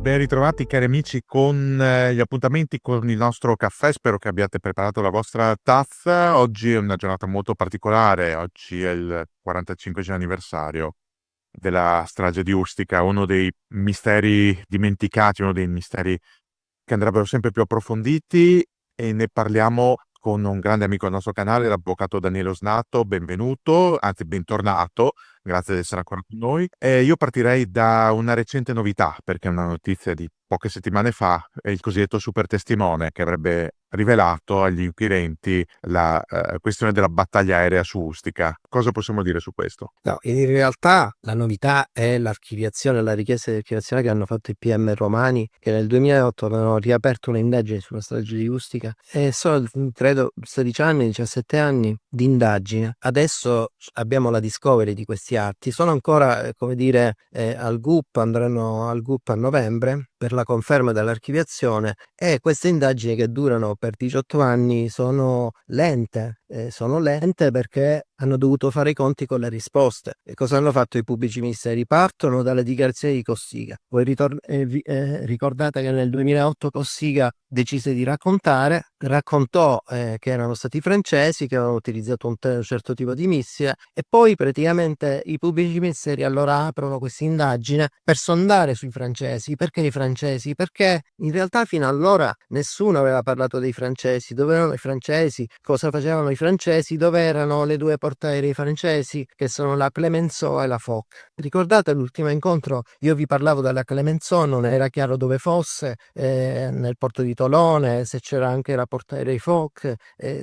Ben ritrovati cari amici con gli appuntamenti con il nostro caffè. Spero che abbiate preparato la vostra tazza. Oggi è una giornata molto particolare. Oggi è il 45° anniversario della strage di Ustica, uno dei misteri dimenticati, uno dei misteri che andrebbero sempre più approfonditi, e ne parliamo con un grande amico del nostro canale, l'avvocato Daniele Osnato. Benvenuto, anzi bentornato, grazie di essere ancora con noi. Io partirei da una recente novità, perché è una notizia di poche settimane fa, è il cosiddetto super testimone che avrebbe rivelato agli inquirenti la questione della battaglia aerea su Ustica. Cosa possiamo dire su questo? No, in realtà la novità è l'archiviazione, la richiesta di archiviazione che hanno fatto i PM romani, che nel 2008 avevano riaperto un'indagine sulla strage di Ustica, e sono, credo, 16 anni, 17 anni di indagine. Adesso abbiamo la discovery di questi atti, sono ancora, come dire, al GUP, andranno al GUP a novembre per la conferma dell'archiviazione, e queste indagini che durano per 18 anni sono lente perché hanno dovuto fare i conti con le risposte. E cosa hanno fatto i pubblici ministeri? Partono dalle dichiarazioni di Cossiga. Voi ricordate che nel 2008 Cossiga decise di raccontò che erano stati i francesi che avevano utilizzato un certo tipo di missile, e poi praticamente i pubblici ministeri allora aprono questa indagine per sondare sui francesi. Perché i francesi? Perché in realtà fino allora nessuno aveva parlato dei francesi. Dove erano i francesi? Cosa facevano i francesi? Dove erano le due portaerei francesi, che sono la Clemenceau e la Foch? Ricordate l'ultimo incontro? Io vi parlavo della Clemenceau, non era chiaro dove fosse, nel porto di Tolone, se c'era anche la portaerei Foch.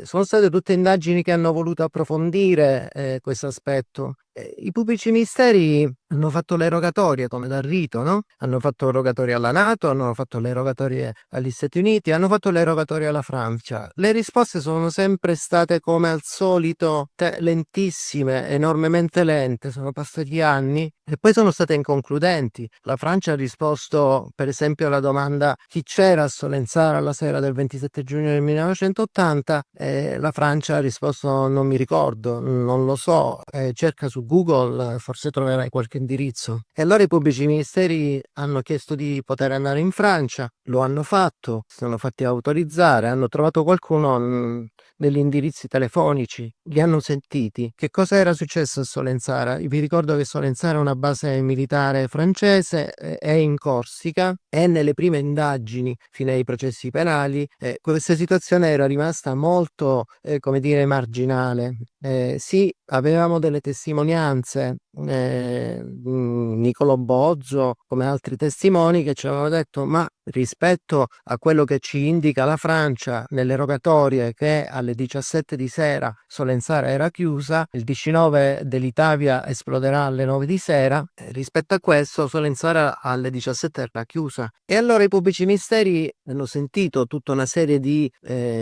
Sono state tutte indagini che hanno voluto approfondire questo aspetto. I pubblici ministeri hanno fatto le rogatorie come da rito, no? Hanno fatto rogatorie alla NATO, hanno fatto le rogatorie agli Stati Uniti, hanno fatto le rogatorie alla Francia. Le risposte sono sempre state, come al solito, lentissime, enormemente lente. Sono passati anni e poi sono state inconcludenti. La Francia ha risposto, per esempio, alla domanda chi c'era a Solenzara la sera del 27 giugno del 1980, e la Francia ha risposto non mi ricordo, non lo so, cerca su Google, forse troverai qualche indirizzo. E allora i pubblici ministeri hanno chiesto di poter andare in Francia, lo hanno fatto, si sono fatti autorizzare, hanno trovato qualcuno degli indirizzi telefonici, li hanno sentiti. Che cosa era successo a Solenzara? Vi ricordo che Solenzara è una base militare francese, è in Corsica, e nelle prime indagini fino ai processi penali questa situazione era rimasta molto, come dire, marginale. Sì, avevamo delle testimonianze, Niccolò Bozzo, come altri testimoni, che ci avevano detto: ma rispetto a quello che ci indica la Francia nelle rogatorie, che alle 17 di sera Solenzara era chiusa, il 19 dell'Italia esploderà alle 9 di sera, rispetto a questo Solenzara alle 17 era chiusa. E allora i pubblici ministeri hanno sentito tutta una serie di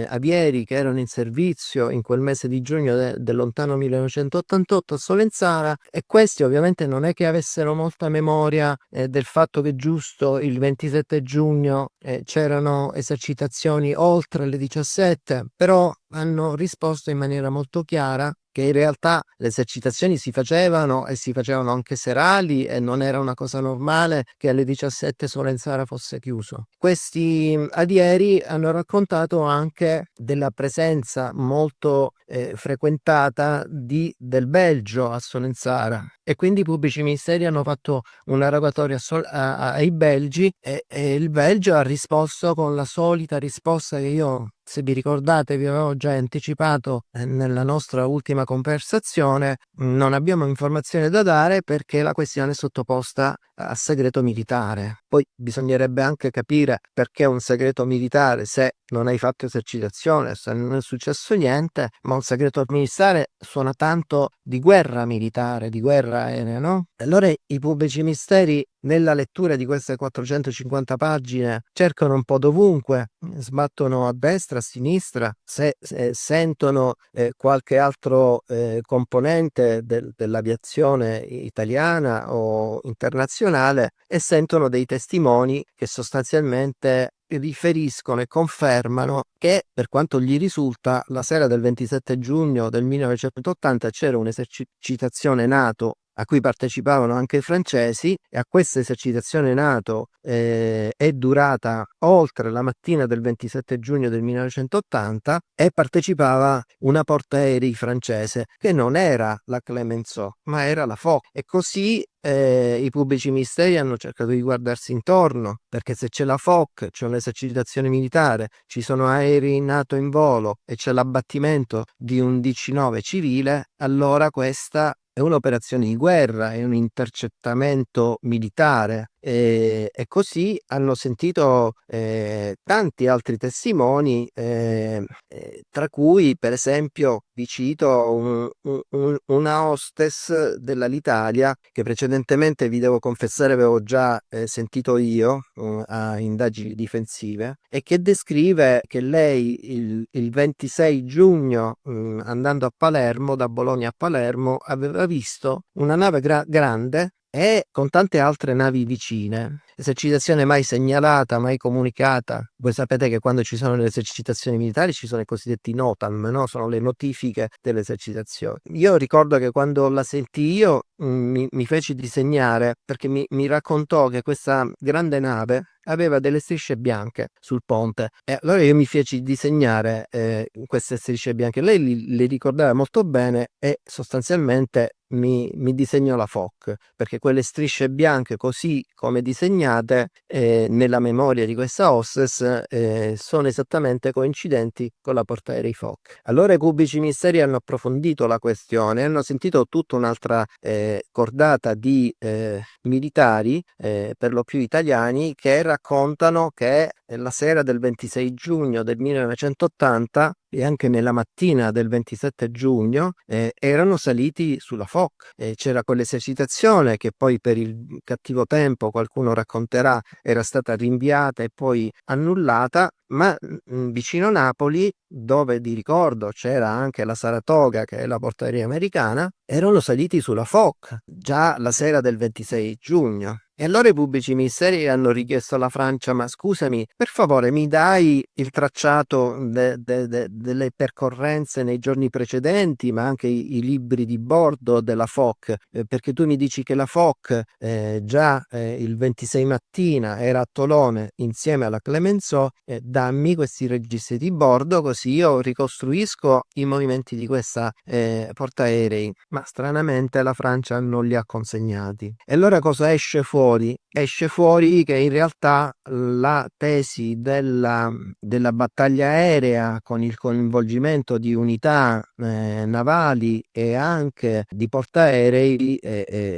avieri che erano in servizio in quel mese di giugno del lontano 1988 a Solenzara, e questi ovviamente non è che avessero molta memoria del fatto che giusto il 27 giugno c'erano esercitazioni oltre le 17, però hanno risposto in maniera molto chiara che in realtà le esercitazioni si facevano, e si facevano anche serali, e non era una cosa normale che alle 17 Solenzara fosse chiuso. Questi avieri hanno raccontato anche della presenza molto frequentata del Belgio a Solenzara, e quindi i pubblici ministeri hanno fatto una rogatoria ai belgi, e il Belgio ha risposto con la solita risposta che io, se vi ricordate, vi avevo già anticipato nella nostra ultima conversazione: non abbiamo informazioni da dare perché la questione è sottoposta a segreto militare. Poi bisognerebbe anche capire perché un segreto militare se non hai fatto esercitazione, se non è successo niente, ma un segreto militare suona tanto di guerra militare, di guerra aerea, no? Allora i pubblici ministeri, nella lettura di queste 450 pagine, cercano un po' dovunque, sbattono a destra, a sinistra, se sentono qualche altro componente dell'aviazione italiana o internazionale, e sentono dei testimoni che sostanzialmente riferiscono e confermano che, per quanto gli risulta, la sera del 27 giugno del 1980 c'era un'esercitazione NATO a cui partecipavano anche i francesi, e a questa esercitazione NATO è durata oltre la mattina del 27 giugno del 1980 e partecipava una portaerei francese che non era la Clemenceau ma era la Foch, e così i pubblici ministeri hanno cercato di guardarsi intorno, perché se c'è la Foch, c'è un'esercitazione militare, ci sono aerei NATO in volo e c'è l'abbattimento di un DC-9 civile, allora questa è un'operazione di guerra, è un intercettamento militare, e così hanno sentito tanti altri testimoni, tra cui per esempio vi cito una hostess dell'Alitalia che precedentemente, vi devo confessare, avevo già sentito io a indagini difensive, e che descrive che lei il 26 giugno, andando a Palermo, da Bologna a Palermo, aveva visto una nave grande e con tante altre navi vicine. Esercitazione mai segnalata, mai comunicata. Voi sapete che quando ci sono le esercitazioni militari ci sono i cosiddetti NOTAM, no? Sono le notifiche delle esercitazioni. Io ricordo che quando la sentii io mi feci disegnare, perché mi raccontò che questa grande nave aveva delle strisce bianche sul ponte, e allora io mi feci disegnare queste strisce bianche. Lei le ricordava molto bene e sostanzialmente mi disegnò la Foch, perché quelle strisce bianche così come disegnate nella memoria di questa hostess sono esattamente coincidenti con la portaerei Foch. Allora i pubblici ministeri hanno approfondito la questione, hanno sentito tutta un'altra cordata di militari, per lo più italiani, che raccontano che la sera del 26 giugno del 1980 e anche nella mattina del 27 giugno erano saliti sulla Foch. C'era quell'esercitazione che poi per il cattivo tempo, qualcuno racconterà, era stata rinviata e poi annullata, ma vicino Napoli, dove di ricordo c'era anche la Saratoga, che è la portaerei americana, erano saliti sulla Foch già la sera del 26 giugno. E allora i pubblici ministeri hanno richiesto alla Francia: ma scusami, per favore mi dai il tracciato delle percorrenze nei giorni precedenti, ma anche i libri di bordo della Foch, perché tu mi dici che la Foch già il 26 mattina era a Tolone insieme alla Clemenceau, dammi questi registri di bordo così io ricostruisco i movimenti di questa portaerei. Ma stranamente la Francia non li ha consegnati. E allora cosa esce fuori? Esce fuori che in realtà la tesi della battaglia aerea, con il coinvolgimento di unità navali e anche di portaerei,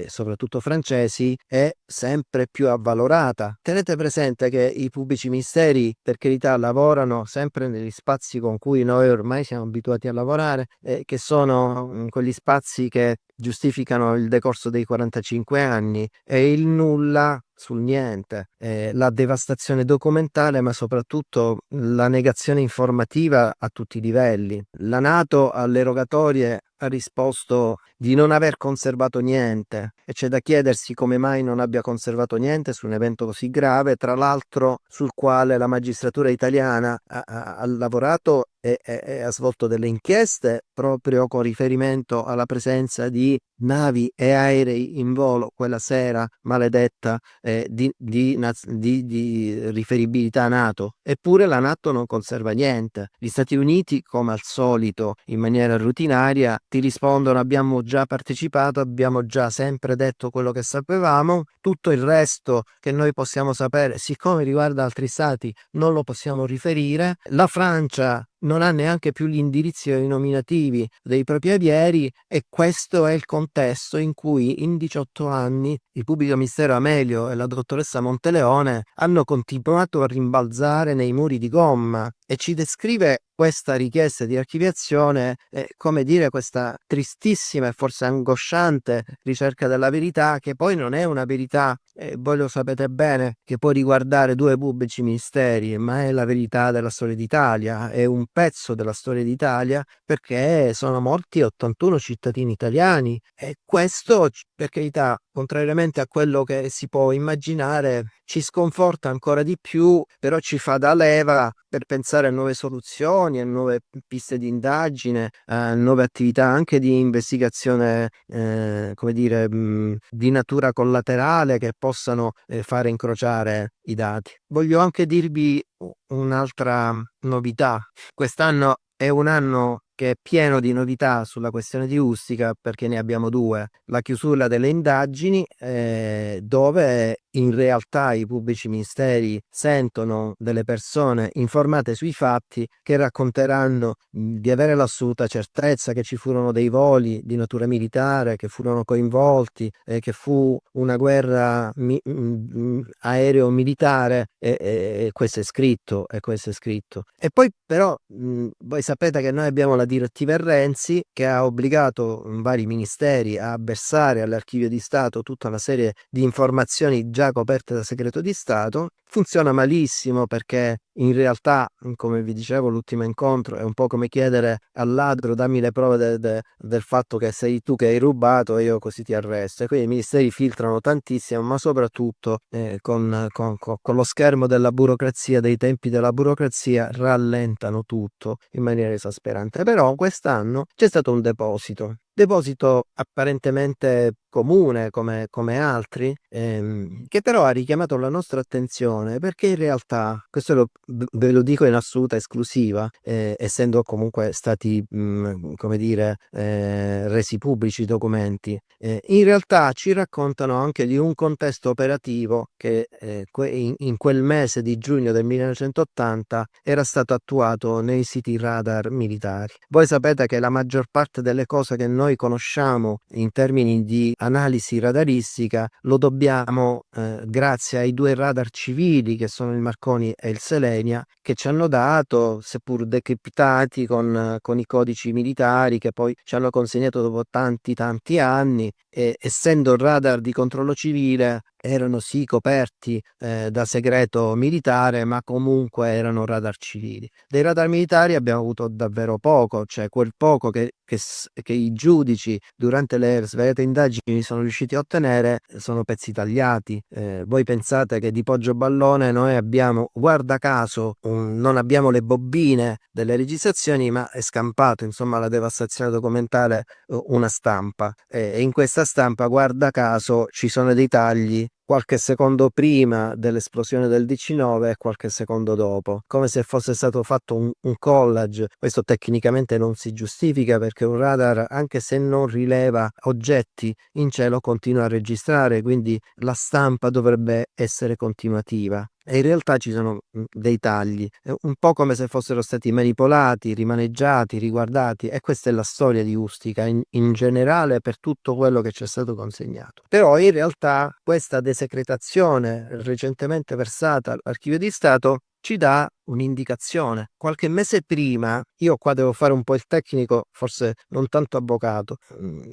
soprattutto francesi, è sempre più avvalorata. Tenete presente che i pubblici ministeri, per carità, lavorano sempre negli spazi con cui noi ormai siamo abituati a lavorare, che sono quegli spazi che giustificano il decorso dei 45 anni e il nulla sul niente, la devastazione documentale, ma soprattutto la negazione informativa a tutti i livelli. La NATO alle rogatorie ha risposto di non aver conservato niente, e c'è da chiedersi come mai non abbia conservato niente su un evento così grave, tra l'altro sul quale la magistratura italiana ha lavorato e ha svolto delle inchieste proprio con riferimento alla presenza di navi e aerei in volo quella sera maledetta, di riferibilità NATO. Eppure la NATO non conserva niente. Gli Stati Uniti, come al solito, in maniera rutinaria, ti rispondono: abbiamo già partecipato, abbiamo già sempre detto quello che sapevamo, tutto il resto che noi possiamo sapere, siccome riguarda altri stati, non lo possiamo riferire. La Francia non ha neanche più gli indirizzi o i nominativi dei propri avieri, e questo è il contesto in cui in 18 anni il pubblico ministero Amelio e la dottoressa Monteleone hanno continuato a rimbalzare nei muri di gomma, e ci descrive questa richiesta di archiviazione come dire, questa tristissima e forse angosciante ricerca della verità, che poi non è una verità, voi lo sapete bene, che può riguardare due pubblici ministeri, ma è la verità della storia d'Italia, è un pezzo della storia d'Italia, perché sono morti 81 cittadini italiani, e questo, per carità, contrariamente a quello che si può immaginare, ci sconforta ancora di più, però ci fa da leva per pensare a nuove soluzioni, a nuove piste di indagine, a nuove attività anche di investigazione, come dire, di natura collaterale che possano fare incrociare i dati. Voglio anche dirvi un'altra novità. Quest'anno è un anno che è pieno di novità sulla questione di Ustica, perché ne abbiamo due: la chiusura delle indagini, dove in realtà i pubblici ministeri sentono delle persone informate sui fatti che racconteranno di avere l'assoluta certezza che ci furono dei voli di natura militare, che furono coinvolti, che fu una guerra aereo-militare, e questo è scritto, E poi però voi sapete che noi abbiamo la direttiva Renzi, che ha obbligato vari ministeri a versare all'Archivio di Stato tutta una serie di informazioni già coperte da segreto di Stato. Funziona malissimo, perché in realtà, come vi dicevo, l'ultimo incontro è un po' come chiedere al ladro: dammi le prove del fatto che sei tu che hai rubato e io così ti arresto. E quindi i ministeri filtrano tantissimo, ma soprattutto con lo schermo della burocrazia, dei tempi della burocrazia, rallentano tutto in maniera esasperante. Però quest'anno c'è stato un deposito apparentemente comune come altri, che però ha richiamato la nostra attenzione, perché in realtà, questo ve lo dico in assoluta esclusiva, essendo comunque stati come dire, resi pubblici i documenti, in realtà ci raccontano anche di un contesto operativo che in quel mese di giugno del 1980 era stato attuato nei siti radar militari. Voi sapete che la maggior parte delle cose che noi conosciamo in termini di analisi radaristica lo dobbiamo grazie ai due radar civili, che sono il Marconi e il Selenia, che ci hanno dato, seppur decriptati con i codici militari, che poi ci hanno consegnato dopo tanti anni, e essendo radar di controllo civile erano sì coperti da segreto militare, ma comunque erano radar civili. Dei radar militari abbiamo avuto davvero poco, cioè quel poco che i giudici durante le svariate indagini sono riusciti a ottenere sono pezzi tagliati. Voi pensate che di Poggio Ballone noi abbiamo, guarda caso, non abbiamo le bobine delle registrazioni, ma è scampato, insomma, la devastazione documentale, una stampa, e in questa stampa, guarda caso, ci sono dei tagli qualche secondo prima dell'esplosione del DC-9 e qualche secondo dopo, come se fosse stato fatto un collage. Questo tecnicamente non si giustifica, perché un radar, anche se non rileva oggetti in cielo, continua a registrare, quindi la stampa dovrebbe essere continuativa. E in realtà ci sono dei tagli, un po' come se fossero stati manipolati, rimaneggiati, riguardati, e questa è la storia di Ustica in generale, per tutto quello che ci è stato consegnato. Però in realtà questa desecretazione recentemente versata all'Archivio di Stato ci dà un'indicazione. Qualche mese prima, io qua devo fare un po' il tecnico, forse non tanto avvocato,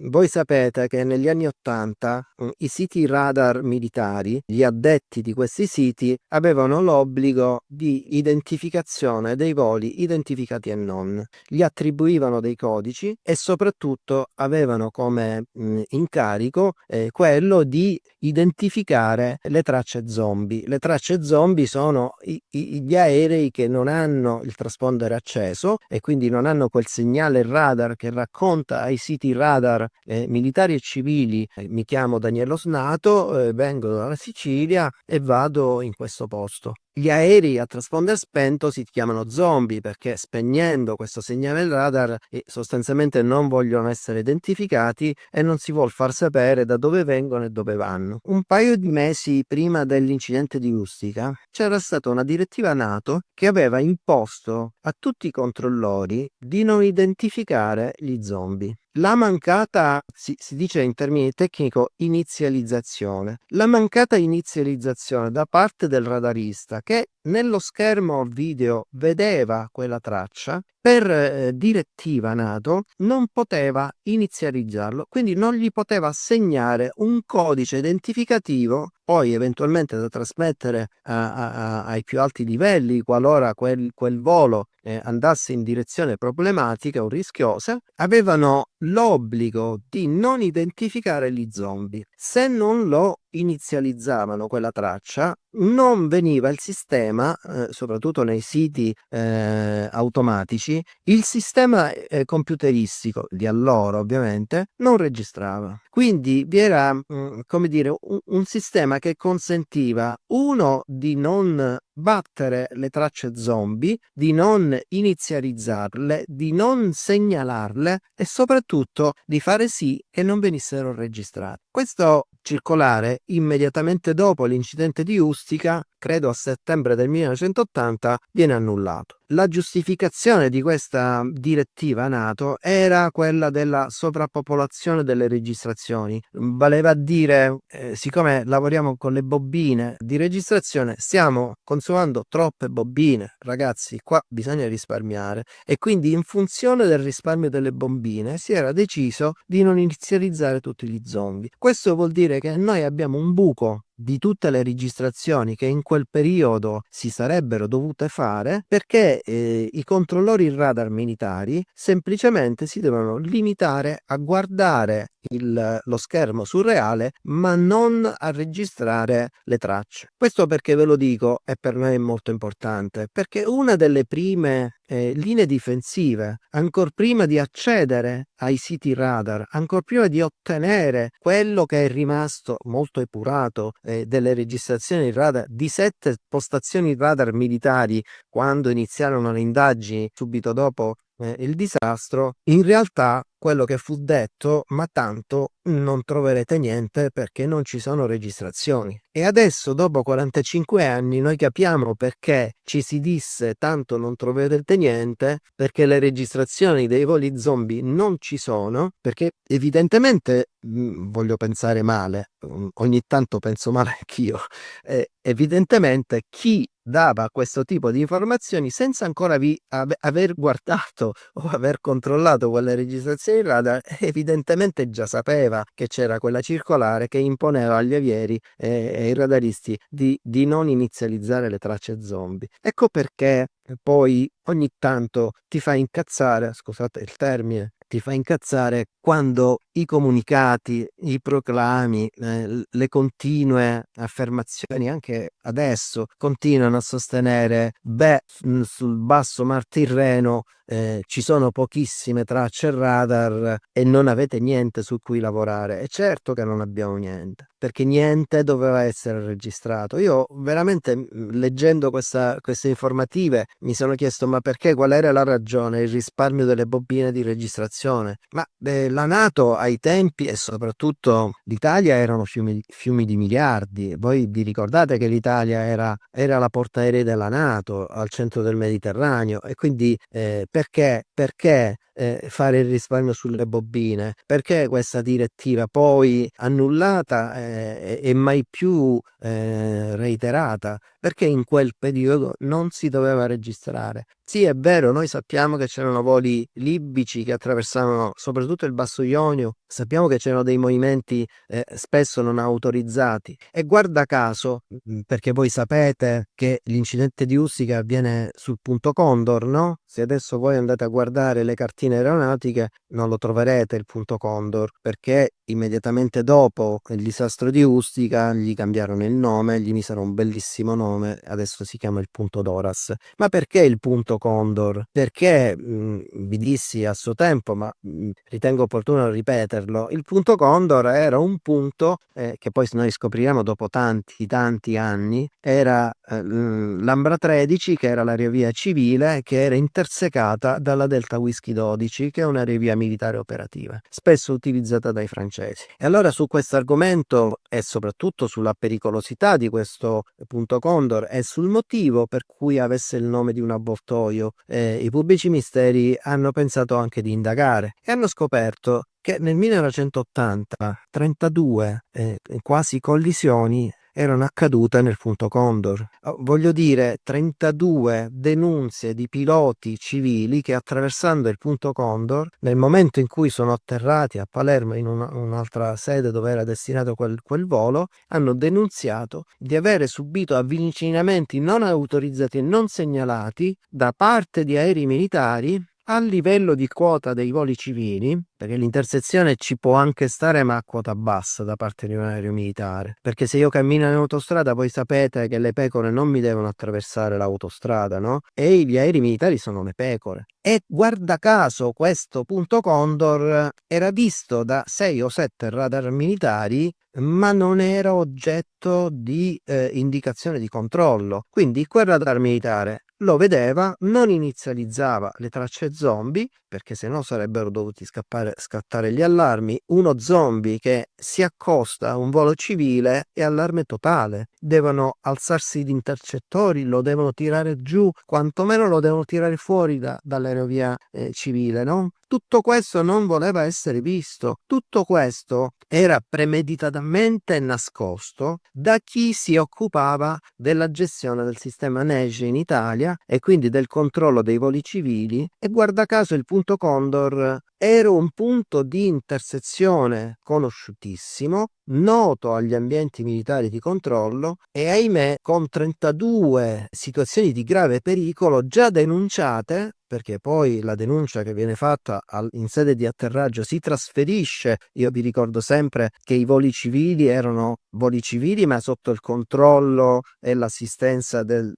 voi sapete che negli anni '80 i siti radar militari, gli addetti di questi siti, avevano l'obbligo di identificazione dei voli identificati e non. Gli attribuivano dei codici e soprattutto avevano come incarico quello di identificare le tracce zombie. Le tracce zombie sono gli aerei che non hanno il transponder acceso e quindi non hanno quel segnale radar che racconta ai siti radar militari e civili: mi chiamo Daniele Osnato, vengo dalla Sicilia e vado in questo posto. Gli aerei a transponder spento si chiamano zombie, perché spegnendo questo segnale radar sostanzialmente non vogliono essere identificati e non si vuol far sapere da dove vengono e dove vanno. Un paio di mesi prima dell'incidente di Ustica c'era stata una direttiva NATO che aveva imposto a tutti i controllori di non identificare gli zombie. La mancata, si dice in termini tecnico, inizializzazione. La mancata inizializzazione da parte del radarista, che nello schermo video vedeva quella traccia, per direttiva NATO non poteva inizializzarlo, quindi non gli poteva assegnare un codice identificativo, poi eventualmente da trasmettere ai più alti livelli qualora quel volo andasse in direzione problematica o rischiosa. Avevano l'obbligo di non identificare gli zombie. Se non lo inizializzavano quella traccia, non veniva il sistema, soprattutto nei siti automatici, il sistema computeristico di allora ovviamente non registrava. Quindi vi era come dire un sistema che consentiva uno di non battere le tracce zombie, di non inizializzarle, di non segnalarle e soprattutto di fare sì che non venissero registrate. Questo circolare, immediatamente dopo l'incidente di Ustica, credo a settembre del 1980, viene annullato. La giustificazione di questa direttiva NATO era quella della sovrappopolazione delle registrazioni. Valeva a dire, siccome lavoriamo con le bobine di registrazione, stiamo consumando troppe bobine, ragazzi, qua bisogna risparmiare. E quindi in funzione del risparmio delle bobine si era deciso di non inizializzare tutti gli zombie. Questo vuol dire che noi abbiamo un buco di tutte le registrazioni che in quel periodo si sarebbero dovute fare, perché i controllori radar militari semplicemente si devono limitare a guardare lo schermo surreale, ma non a registrare le tracce. Questo perché ve lo dico e per me è molto importante, perché una delle prime linee difensive, ancor prima di accedere ai siti radar, ancor prima di ottenere quello che è rimasto molto epurato delle registrazioni radar di 7 postazioni radar militari quando iniziarono le indagini subito dopo il disastro, in realtà quello che fu detto, ma tanto non troverete niente perché non ci sono registrazioni. E adesso, dopo 45 anni, noi capiamo perché ci si disse tanto non troverete niente, perché le registrazioni dei voli zombie non ci sono, perché evidentemente, voglio pensare male, ogni tanto penso male anch'io, evidentemente chi dava questo tipo di informazioni senza ancora aver guardato o aver controllato quelle registrazioni radar, evidentemente già sapeva che c'era quella circolare che imponeva agli avieri e ai radaristi di non inizializzare le tracce zombie. Ecco perché poi ogni tanto ti fa incazzare, scusate il termine, ti fa incazzare quando i comunicati, i proclami, le continue affermazioni, anche adesso, continuano a sostenere, sul basso Mar Tirreno ci sono pochissime tracce radar e non avete niente su cui lavorare. E certo che non abbiamo niente, perché niente doveva essere registrato. Io veramente, leggendo queste informative, mi sono chiesto ma perché, qual era la ragione, il risparmio delle bobine di registrazione? Ma la NATO ai tempi e soprattutto l'Italia erano fiumi di miliardi. Voi vi ricordate che l'Italia era la portaerei della NATO al centro del Mediterraneo e quindi perché fare il risparmio sulle bobine? Perché questa direttiva poi annullata e mai più reiterata? Perché in quel periodo non si doveva registrare. Sì, è vero, noi sappiamo che c'erano voli libici che attraversavano soprattutto il Basso Ionio, sappiamo che c'erano dei movimenti spesso non autorizzati e guarda caso, perché voi sapete che l'incidente di Ustica avviene sul punto Condor, no? Se adesso voi andate a guardare le cartine aeronautiche non lo troverete il punto Condor, perché immediatamente dopo il disastro di Ustica gli cambiarono il nome, gli misero un bellissimo nome, adesso si chiama il punto Doras. Ma perché il punto Condor? Perché vi dissi a suo tempo, ma ritengo opportuno ripeterlo, il punto Condor era un punto che poi noi scopriremo dopo tanti anni, era l'Ambra 13, che era l'aerovia civile che era intersecata dalla Delta Whisky 12, che è un'aerovia militare operativa, spesso utilizzata dai francesi. E allora su questo argomento e soprattutto sulla pericolosità di questo punto Condor e sul motivo per cui avesse il nome di un avvoltoio, i pubblici ministeri hanno pensato anche di indagare e hanno scoperto che nel 1980 32 quasi collisioni erano accadute nel punto Condor. Voglio dire, 32 denunce di piloti civili che attraversando il punto Condor, nel momento in cui sono atterrati a Palermo in un'altra sede dove era destinato quel volo, hanno denunziato di avere subito avvicinamenti non autorizzati e non segnalati da parte di aerei militari a livello di quota dei voli civili, perché l'intersezione ci può anche stare ma a quota bassa da parte di un aereo militare, perché se io cammino in autostrada voi sapete che le pecore non mi devono attraversare l'autostrada, no? E gli aerei militari sono le pecore. E guarda caso questo punto Condor era visto da 6 o 7 radar militari, ma non era oggetto di indicazione di controllo. Quindi quel radar militare lo vedeva, non inizializzava le tracce zombie, perché sennò sarebbero dovuti scattare gli allarmi. Uno zombie che si accosta a un volo civile è allarme totale. Devono alzarsi gli intercettori, lo devono tirare giù, quantomeno lo devono tirare fuori dall'aerovia civile, no? Tutto questo non voleva essere visto, tutto questo era premeditatamente nascosto da chi si occupava della gestione del sistema NEGE in Italia e quindi del controllo dei voli civili, e guarda caso il punto Condor era un punto di intersezione conosciutissimo, noto agli ambienti militari di controllo e ahimè con 32 situazioni di grave pericolo già denunciate, perché poi la denuncia che viene fatta in sede di atterraggio si trasferisce. Io vi ricordo sempre che i voli civili erano voli civili ma sotto il controllo e l'assistenza del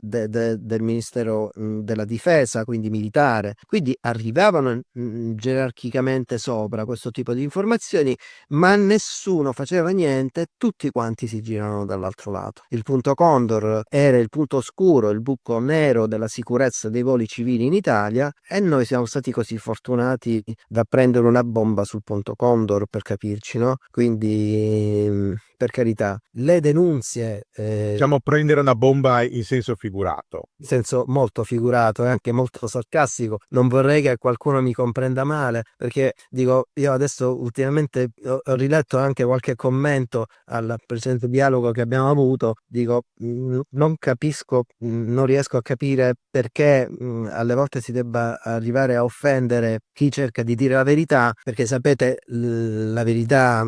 Ministero della Difesa, quindi militare, quindi arrivavano gerarchicamente sopra questo tipo di informazioni, ma nessuno faceva niente, tutti quanti si girano dall'altro lato. Il punto Condor era il punto oscuro, il buco nero della sicurezza dei voli civili in Italia, e noi siamo stati così fortunati da prendere una bomba sul punto Condor, per capirci, no? Quindi per carità, le denunzie Diciamo prendere una bomba in senso figurato. in senso molto figurato e anche molto sarcastico, non vorrei che qualcuno mi comprenda male, perché dico, io adesso ultimamente ho riletto anche qualche commento al precedente dialogo che abbiamo avuto, dico, non capisco, non riesco a capire perché alle volte si debba arrivare a offendere chi cerca di dire la verità, perché sapete, la verità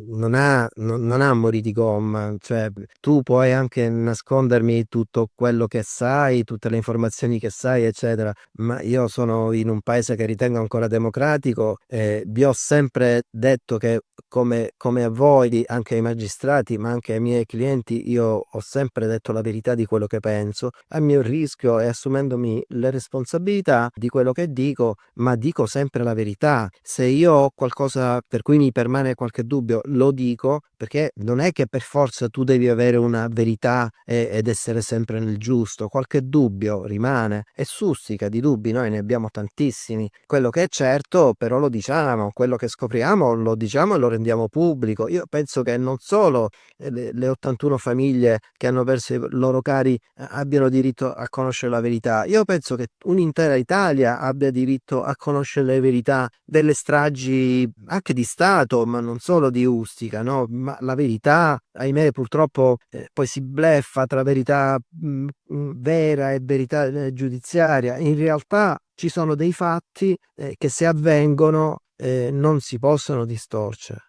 non ha mori di gomma, cioè tu puoi anche nascondermi tutto quello che sai, tutte le informazioni che sai, eccetera, ma io sono in un paese che ritengo ancora democratico e vi ho sempre detto che come a voi, anche ai magistrati, ma anche ai miei clienti, io ho sempre detto la verità di quello che penso, a mio rischio e assumendomi le responsabilità di quello che dico, ma dico sempre la verità. Se io ho qualcosa per cui mi permane qualche dubbio, lo dico, perché non è che per forza tu devi avere una verità ed essere sempre nel giusto. Qualche dubbio rimane e suscita di dubbi, noi ne abbiamo tantissimi. Quello che è certo però lo diciamo, quello che scopriamo lo diciamo e lo rendiamo pubblico. Io penso che non solo le 81 famiglie che hanno perso i loro cari abbiano diritto a conoscere la verità, io penso che un'intera Italia abbia diritto a conoscere le verità delle stragi anche di Stato, ma non solo di Ustica, no? Ma la verità, ahimè, purtroppo poi si bleffa tra verità vera e verità giudiziaria. In realtà ci sono dei fatti che se avvengono non si possono distorcere.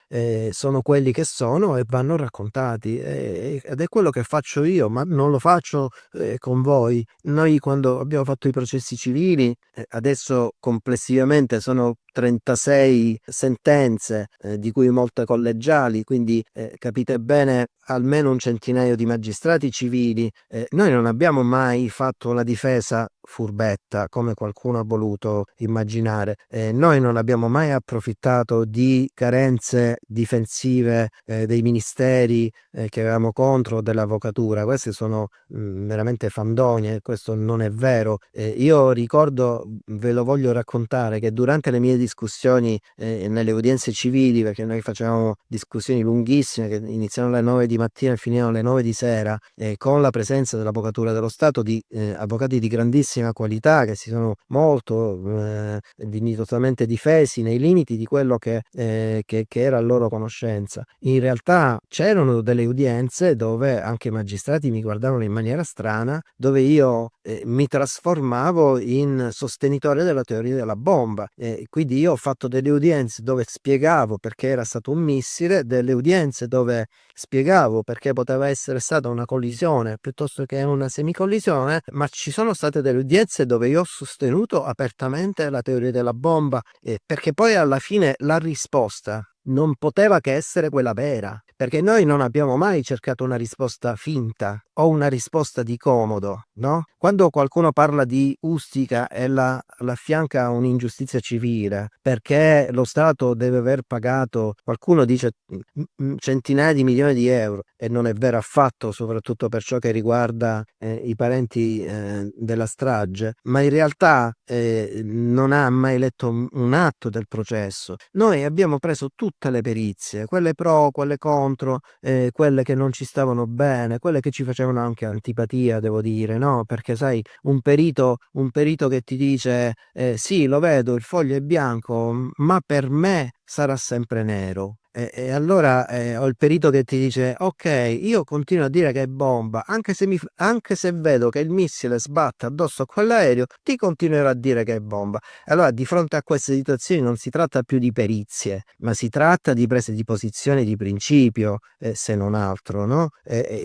Sono quelli che sono e vanno raccontati ed è quello che faccio io, ma non lo faccio con voi. Noi quando abbiamo fatto i processi civili, adesso complessivamente sono 36 sentenze, di cui molte collegiali, quindi capite bene almeno un centinaio di magistrati civili. Noi non abbiamo mai fatto una difesa furbetta come qualcuno ha voluto immaginare. Noi non abbiamo mai approfittato di carenze difensive dei ministeri che avevamo contro, dell'avvocatura. Queste sono veramente fandonie, questo non è vero. Io ricordo, ve lo voglio raccontare, che durante le mie discussioni nelle udienze civili, perché noi facevamo discussioni lunghissime che iniziano alle 9 di mattina e finivano alle 9 di sera, con la presenza dell'Avvocatura dello Stato di avvocati di grandissima altissima qualità, che si sono molto dignitosamente difesi nei limiti di quello che era a loro conoscenza. In realtà c'erano delle udienze dove anche i magistrati mi guardavano in maniera strana, dove io mi trasformavo in sostenitore della teoria della bomba. Quindi io ho fatto delle udienze dove spiegavo perché era stato un missile, delle udienze dove spiegavo perché poteva essere stata una collisione piuttosto che una semicollisione, ma ci sono state delle udienze dove io ho sostenuto apertamente la teoria della bomba, perché poi alla fine la risposta non poteva che essere quella vera, perché noi non abbiamo mai cercato una risposta finta o una risposta di comodo, no? Quando qualcuno parla di Ustica e la affianca a un'ingiustizia civile, perché lo Stato deve aver pagato, qualcuno dice centinaia di milioni di euro, e non è vero affatto, soprattutto per ciò che riguarda i parenti della strage, ma in realtà non ha mai letto un atto del processo. Noi abbiamo preso tutte le perizie, quelle pro, quelle contro, quelle che non ci stavano bene, quelle che ci facevano anche antipatia, devo dire, no? Perché sai, un perito che ti dice sì, lo vedo, il foglio è bianco, ma per me sarà sempre nero. E allora ho il perito che ti dice ok, io continuo a dire che è bomba, anche se vedo che il missile sbatte addosso a quell'aereo, ti continuerò a dire che è bomba. Allora, di fronte a queste situazioni non si tratta più di perizie, ma si tratta di prese di posizione di principio, se non altro, no?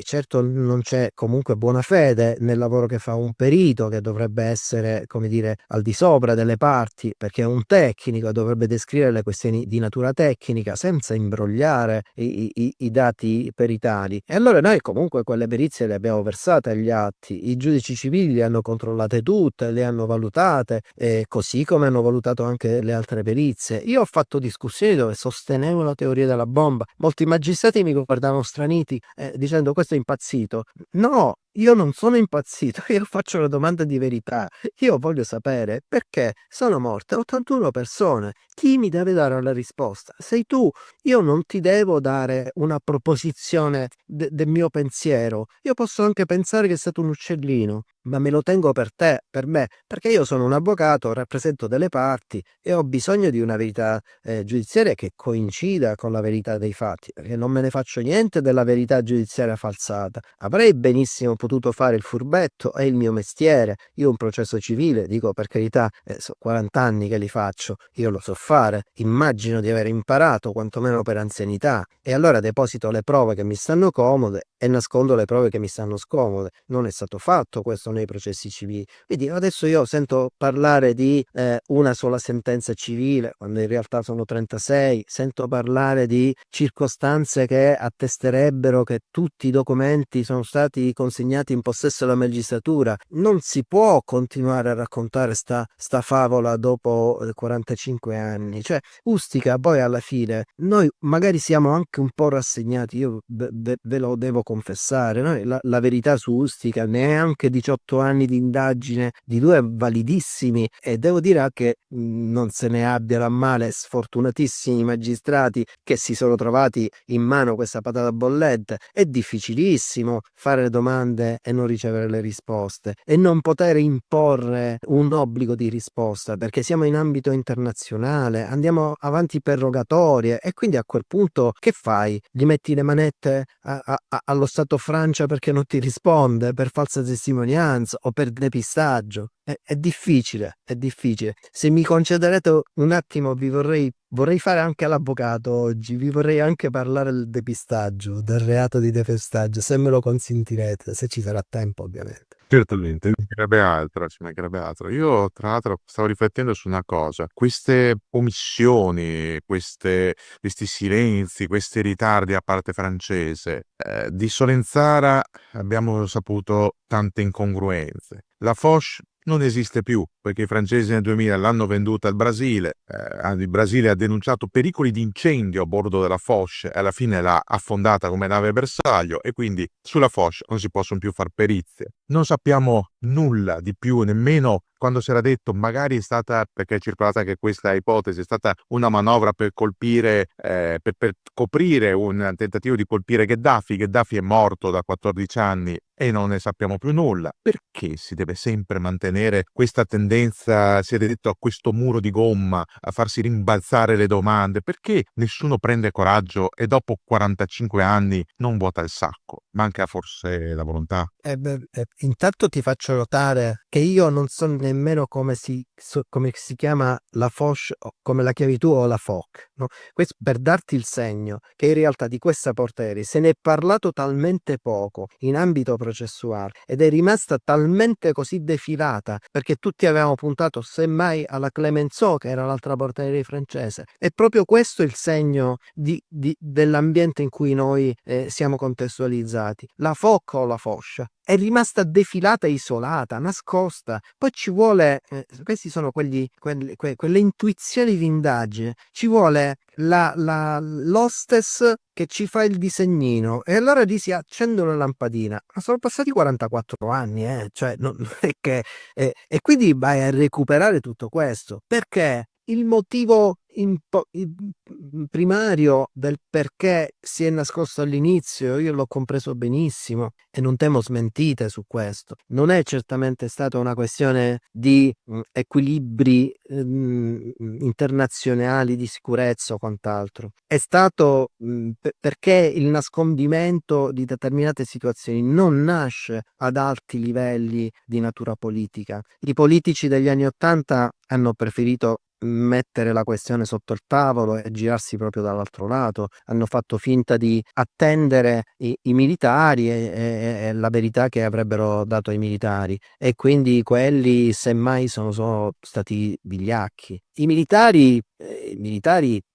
Certo non c'è comunque buona fede nel lavoro che fa un perito, che dovrebbe essere, come dire, al di sopra delle parti, perché è un tecnico, dovrebbe descrivere le questioni di natura tecnica senza imbrogliare i dati peritali. E allora noi comunque quelle perizie le abbiamo versate agli atti, i giudici civili le hanno controllate tutte, le hanno valutate, così come hanno valutato anche le altre perizie. Io ho fatto discussioni dove sostenevo la teoria della bomba, molti magistrati mi guardavano straniti dicendo questo è impazzito. No, io non sono impazzito, io faccio una domanda di verità. Io voglio sapere perché sono morte 81 persone. Chi mi deve dare la risposta? Sei tu. Io non ti devo dare una proposizione del mio pensiero. Io posso anche pensare che è stato un uccellino, ma me lo tengo per te, per me, perché io sono un avvocato, rappresento delle parti e ho bisogno di una verità giudiziaria che coincida con la verità dei fatti, perché non me ne faccio niente della verità giudiziaria falsata. Avrei benissimo potuto fare il furbetto, è il mio mestiere. Io un processo civile, dico per carità, so 40 anni che li faccio, io lo so fare, immagino di aver imparato quantomeno per anzianità, e allora deposito le prove che mi stanno comode e nascondo le prove che mi stanno scomode. Non è stato fatto questo nei processi civili. Quindi adesso io sento parlare di una sola sentenza civile, quando in realtà sono 36, sento parlare di circostanze che attesterebbero che tutti i documenti sono stati consegnati in possesso della magistratura. Non si può continuare a raccontare sta favola dopo 45 anni. Cioè, Ustica poi alla fine, noi magari siamo anche un po' rassegnati, io ve lo devo confessare, noi la verità su Ustica, neanche 18 anni di indagine di due validissimi, e devo dire anche non se ne abbiano a male sfortunatissimi magistrati che si sono trovati in mano questa patata bollente. È difficilissimo fare le domande e non ricevere le risposte e non poter imporre un obbligo di risposta, perché siamo in ambito internazionale, andiamo avanti per rogatorie, e quindi a quel punto che fai? Gli metti le manette allo Stato Francia perché non ti risponde, per falsa testimonianza o per depistaggio? È difficile, è difficile. Se mi concederete un attimo, vorrei fare anche l'avvocato oggi, vi vorrei anche parlare del depistaggio, del reato di depistaggio, se me lo consentirete, se ci sarà tempo ovviamente. Certamente, ci mancherebbe altro. Io tra l'altro stavo riflettendo su una cosa: queste omissioni, questi silenzi, questi ritardi a parte francese, di Solenzara abbiamo saputo tante incongruenze. La Foch non esiste più, perché i francesi nel 2000 l'hanno venduta al Brasile, il Brasile ha denunciato pericoli di incendio a bordo della Foch e alla fine l'ha affondata come nave bersaglio, e quindi sulla Foch non si possono più far perizie. Non sappiamo nulla di più, nemmeno quando si era detto magari è stata, perché è circolata anche questa ipotesi, è stata una manovra per colpire, per coprire un tentativo di colpire Gheddafi. Gheddafi è morto da 14 anni e non ne sappiamo più nulla. Perché si deve sempre mantenere questa tendenza, si è detto, a questo muro di gomma, a farsi rimbalzare le domande? Perché nessuno prende coraggio e dopo 45 anni non vuota il sacco? Manca forse la volontà? Intanto ti faccio notare che io non so nemmeno come si chiama la FOSH, come la chiavi tu, o la FOC, no? Questo per darti il segno che in realtà di questa portieri se ne è parlato talmente poco in ambito processuale ed è rimasta talmente così defilata, perché tutti avevamo puntato semmai alla Clemenceau, che era l'altra portieri francese. È proprio questo il segno dell'ambiente in cui noi siamo contestualizzati. La FOC o la FOSH è rimasta defilata, isolata, nascosta. Poi ci vuole, questi sono quelle intuizioni di indagine, ci vuole l'hostess che ci fa il disegnino e allora lì si accende una lampadina. Ma sono passati 44 anni, cioè non è che... e quindi vai a recuperare tutto questo, perché il motivo primario del perché si è nascosto all'inizio, io l'ho compreso benissimo e non temo smentite su questo. Non è certamente stata una questione di equilibri internazionali di sicurezza o quant'altro. È stato perché il nascondimento di determinate situazioni non nasce ad alti livelli di natura politica. I politici degli anni '80 hanno preferito mettere la questione sotto il tavolo e girarsi proprio dall'altro lato, hanno fatto finta di attendere i militari e la verità che avrebbero dato ai militari, e quindi quelli semmai sono stati vigliacchi. I militari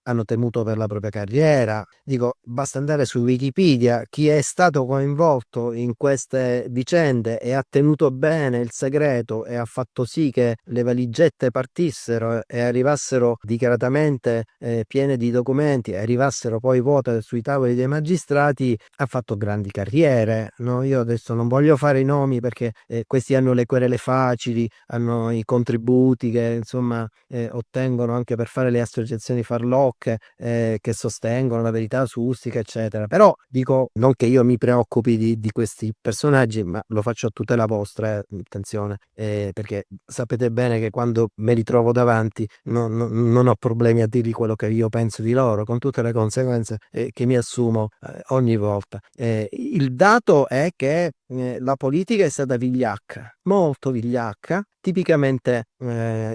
hanno temuto per la propria carriera. Dico, basta andare su Wikipedia, chi è stato coinvolto in queste vicende e ha tenuto bene il segreto e ha fatto sì che le valigette partissero e arrivassero dichiaratamente piene di documenti e arrivassero poi vuote sui tavoli dei magistrati, ha fatto grandi carriere, no? Io adesso non voglio fare i nomi perché questi hanno le querele facili, hanno i contributi che insomma ottengono anche per fare le associazioni farlocche che sostengono la verità su Ustica, eccetera. Però dico, non che io mi preoccupi di questi personaggi, ma lo faccio a tutela vostra, attenzione, perché sapete bene che quando me li trovo davanti non ho problemi a dirgli quello che io penso di loro, con tutte le conseguenze che mi assumo ogni volta. Il dato è che la politica è stata vigliacca, molto vigliacca, tipicamente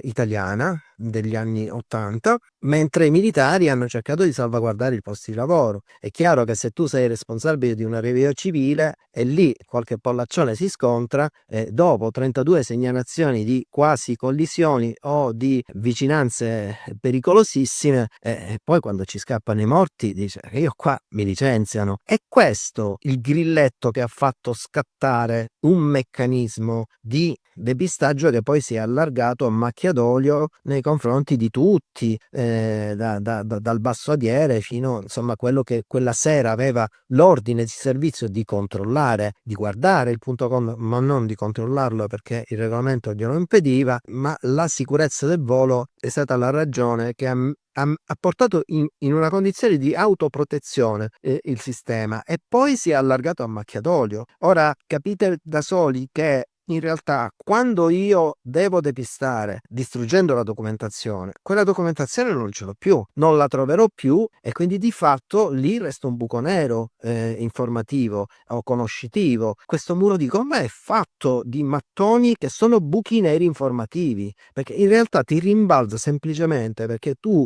italiana degli anni '80, mentre i militari hanno cercato di salvaguardare i posti di lavoro. È chiaro che se tu sei responsabile di una rebellione civile e lì qualche pollaccione si scontra, dopo 32 segnalazioni di quasi collisioni o di vicinanze pericolosissime, poi quando ci scappano i morti dice che io qua mi licenziano. È questo il grilletto che ha fatto scattare un meccanismo di depistaggio che poi si è allargato a macchia d'olio nei confronti di tutti, dal bassodiere fino insomma a quello che quella sera aveva l'ordine di servizio di controllare, di guardare il punto ma non di controllarlo perché il regolamento glielo impediva, ma la sicurezza del volo è stata la ragione che ha portato in una condizione di autoprotezione il sistema, e poi si è allargato a macchia d'olio. Ora capite da soli che in realtà quando io devo depistare distruggendo la documentazione, quella documentazione non ce l'ho più, non la troverò più, e quindi di fatto lì resta un buco nero informativo o conoscitivo. Questo muro di gomma è fatto di mattoni che sono buchi neri informativi, perché in realtà ti rimbalza semplicemente perché tu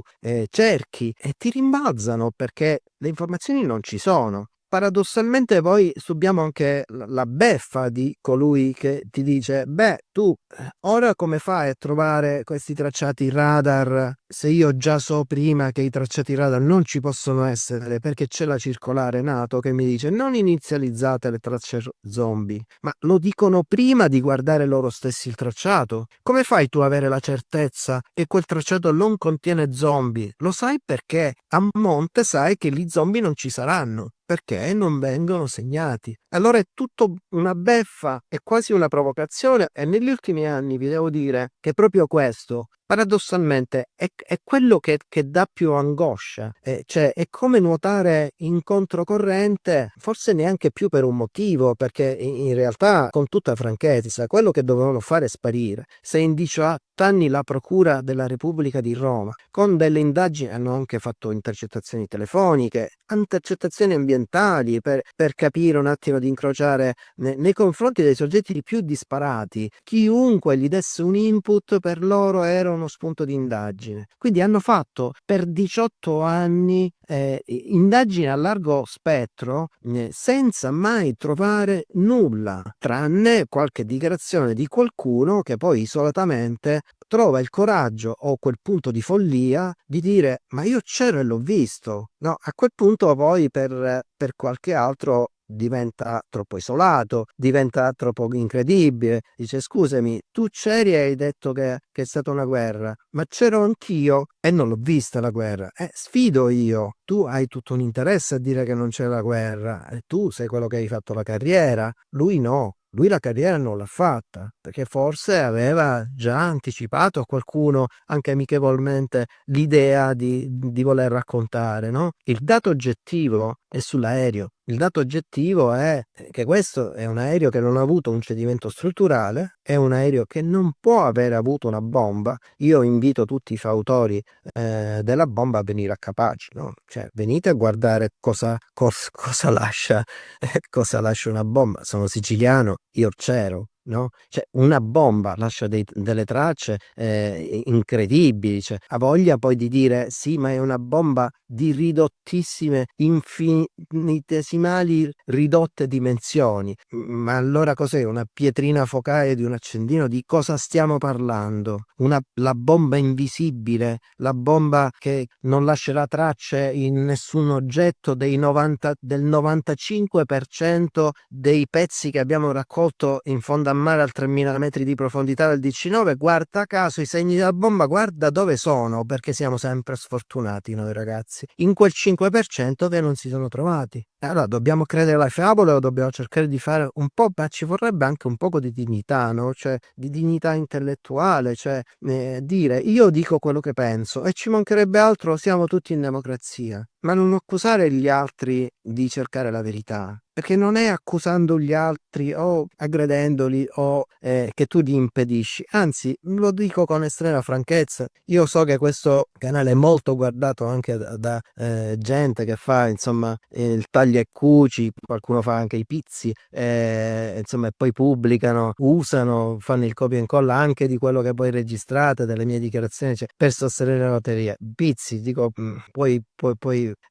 cerchi e ti rimbalzano perché le informazioni non ci sono. Paradossalmente poi subiamo anche la beffa di colui che ti dice: beh, tu ora come fai a trovare questi tracciati radar se io già so prima che i tracciati radar non ci possono essere perché c'è la circolare NATO che mi dice non inizializzate le tracce zombie, ma lo dicono prima di guardare loro stessi il tracciato. Come fai tu ad avere la certezza che quel tracciato non contiene zombie? Lo sai perché a monte sai che gli zombie non ci saranno, perché non vengono segnati. Allora è tutto una beffa, è quasi una provocazione, e negli ultimi anni vi devo dire che proprio questo, paradossalmente, è quello che dà più angoscia. Cioè, è come nuotare in controcorrente, forse neanche più per un motivo, perché in realtà, con tutta franchezza, quello che dovevano fare è sparire. Se in 18 anni la Procura della Repubblica di Roma, con delle indagini, hanno anche fatto intercettazioni telefoniche, intercettazioni ambientali, per capire un attimo, di incrociare nei confronti dei soggetti più disparati, chiunque gli desse un input per loro era uno spunto di indagine. Quindi hanno fatto per 18 anni indagini a largo spettro, senza mai trovare nulla, tranne qualche dichiarazione di qualcuno che poi isolatamente trova il coraggio o quel punto di follia di dire: ma io c'ero e l'ho visto. No, a quel punto poi per qualche altro diventa troppo isolato, diventa troppo incredibile. Dice: scusami, tu c'eri e hai detto che è stata una guerra, ma c'ero anch'io e non l'ho vista la guerra. Sfido io. Tu hai tutto un interesse a dire che non c'è la guerra, e tu sei quello che hai fatto la carriera, lui no. Lui la carriera non l'ha fatta, perché forse aveva già anticipato a qualcuno, anche amichevolmente, l'idea di voler raccontare, no? Il dato oggettivo è sull'aereo. Il dato oggettivo è che questo è un aereo che non ha avuto un cedimento strutturale, è un aereo che non può aver avuto una bomba. Io invito tutti i fautori della bomba a venire a Capaci, no? Cioè, venite a guardare cosa lascia cosa lascia una bomba. Sono siciliano, io c'ero, no? Cioè, una bomba lascia delle tracce incredibili. Cioè, ha voglia poi di dire: sì, ma è una bomba di ridottissime, infinitesimali ridotte dimensioni. Ma allora cos'è? Una pietrina focaia di un accendino? Di cosa stiamo parlando? La bomba invisibile, la bomba che non lascerà tracce in nessun oggetto del 95% dei pezzi che abbiamo raccolto in fondo a mare a 3000 metri di profondità del DC9. Guarda caso i segni della bomba, guarda dove sono, perché siamo sempre sfortunati noi ragazzi. In quel 5% che non si sono trovati. Allora dobbiamo credere alle favole o dobbiamo cercare di fare un po', ma ci vorrebbe anche un poco di dignità, no? Cioè di dignità intellettuale, cioè dire: io dico quello che penso, e ci mancherebbe altro, siamo tutti in democrazia, ma non accusare gli altri di cercare la verità, perché non è accusando gli altri o aggredendoli o che tu gli impedisci. Anzi, lo dico con estrema franchezza, io so che questo canale è molto guardato anche da gente che fa, insomma, il taglia e cuci, qualcuno fa anche i pizzi, insomma, e poi pubblicano, usano, fanno il copia e incolla anche di quello che poi registrate, delle mie dichiarazioni, cioè, per sostenere la lotteria. Pizzi, dico, puoi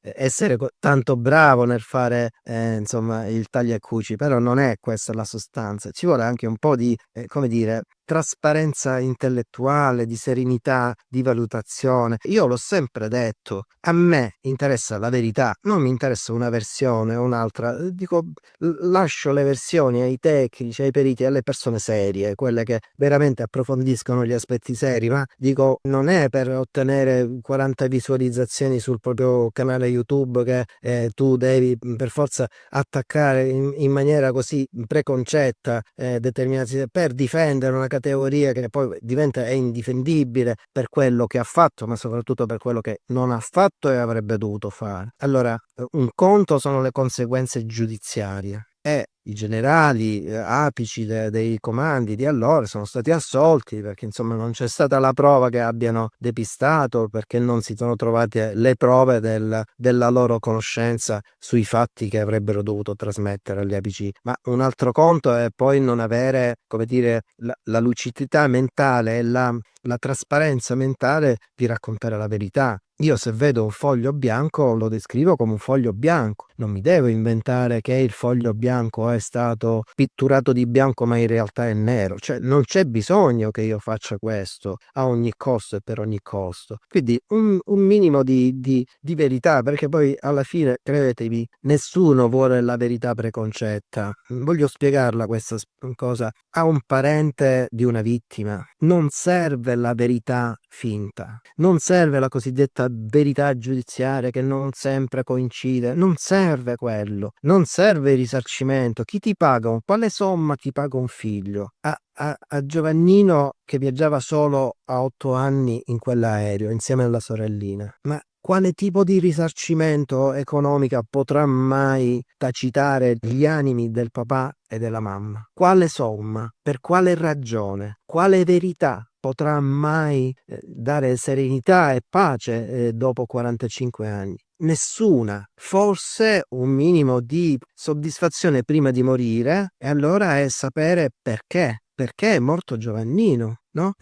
essere tanto bravo nel fare insomma il taglia e cuci, però non è questa la sostanza. Ci vuole anche un po' di come dire, trasparenza intellettuale, di serenità, di valutazione. Io l'ho sempre detto, a me interessa la verità, non mi interessa una versione o un'altra. Dico, lascio le versioni ai tecnici, ai periti, alle persone serie, quelle che veramente approfondiscono gli aspetti seri, ma dico, non è per ottenere 40 visualizzazioni sul proprio canale YouTube che tu devi per forza attaccare in maniera così preconcetta determinati, per difendere una categoria che poi è indifendibile per quello che ha fatto, ma soprattutto per quello che non ha fatto e avrebbe dovuto fare. Allora, un conto sono le conseguenze giudiziarie, e i generali apici dei comandi di allora sono stati assolti perché insomma non c'è stata la prova che abbiano depistato, perché non si sono trovate le prove della loro conoscenza sui fatti che avrebbero dovuto trasmettere agli APC. Ma un altro conto è poi non avere, come dire, la lucidità mentale e la trasparenza mentale di raccontare la verità. Io se vedo un foglio bianco lo descrivo come un foglio bianco, non mi devo inventare che il foglio bianco è stato pitturato di bianco ma in realtà è nero. Cioè, non c'è bisogno che io faccia questo a ogni costo e per ogni costo. Quindi un minimo di verità, perché poi alla fine, credetemi, nessuno vuole la verità preconcetta. Voglio spiegarla questa cosa a un parente di una vittima. Non serve la verità finta, non serve la cosiddetta verità giudiziaria che non sempre coincide, non serve quello, non serve il risarcimento. Chi ti paga? Quale somma ti paga un figlio? A Giovannino che viaggiava solo a 8 anni in quell'aereo insieme alla sorellina. Ma quale tipo di risarcimento economico potrà mai tacitare gli animi del papà e della mamma? Quale somma? Per quale ragione? Quale verità potrà mai dare serenità e pace dopo 45 anni? Nessuna. Forse un minimo di soddisfazione prima di morire, e allora è sapere perché. Perché è morto Giovannino, no?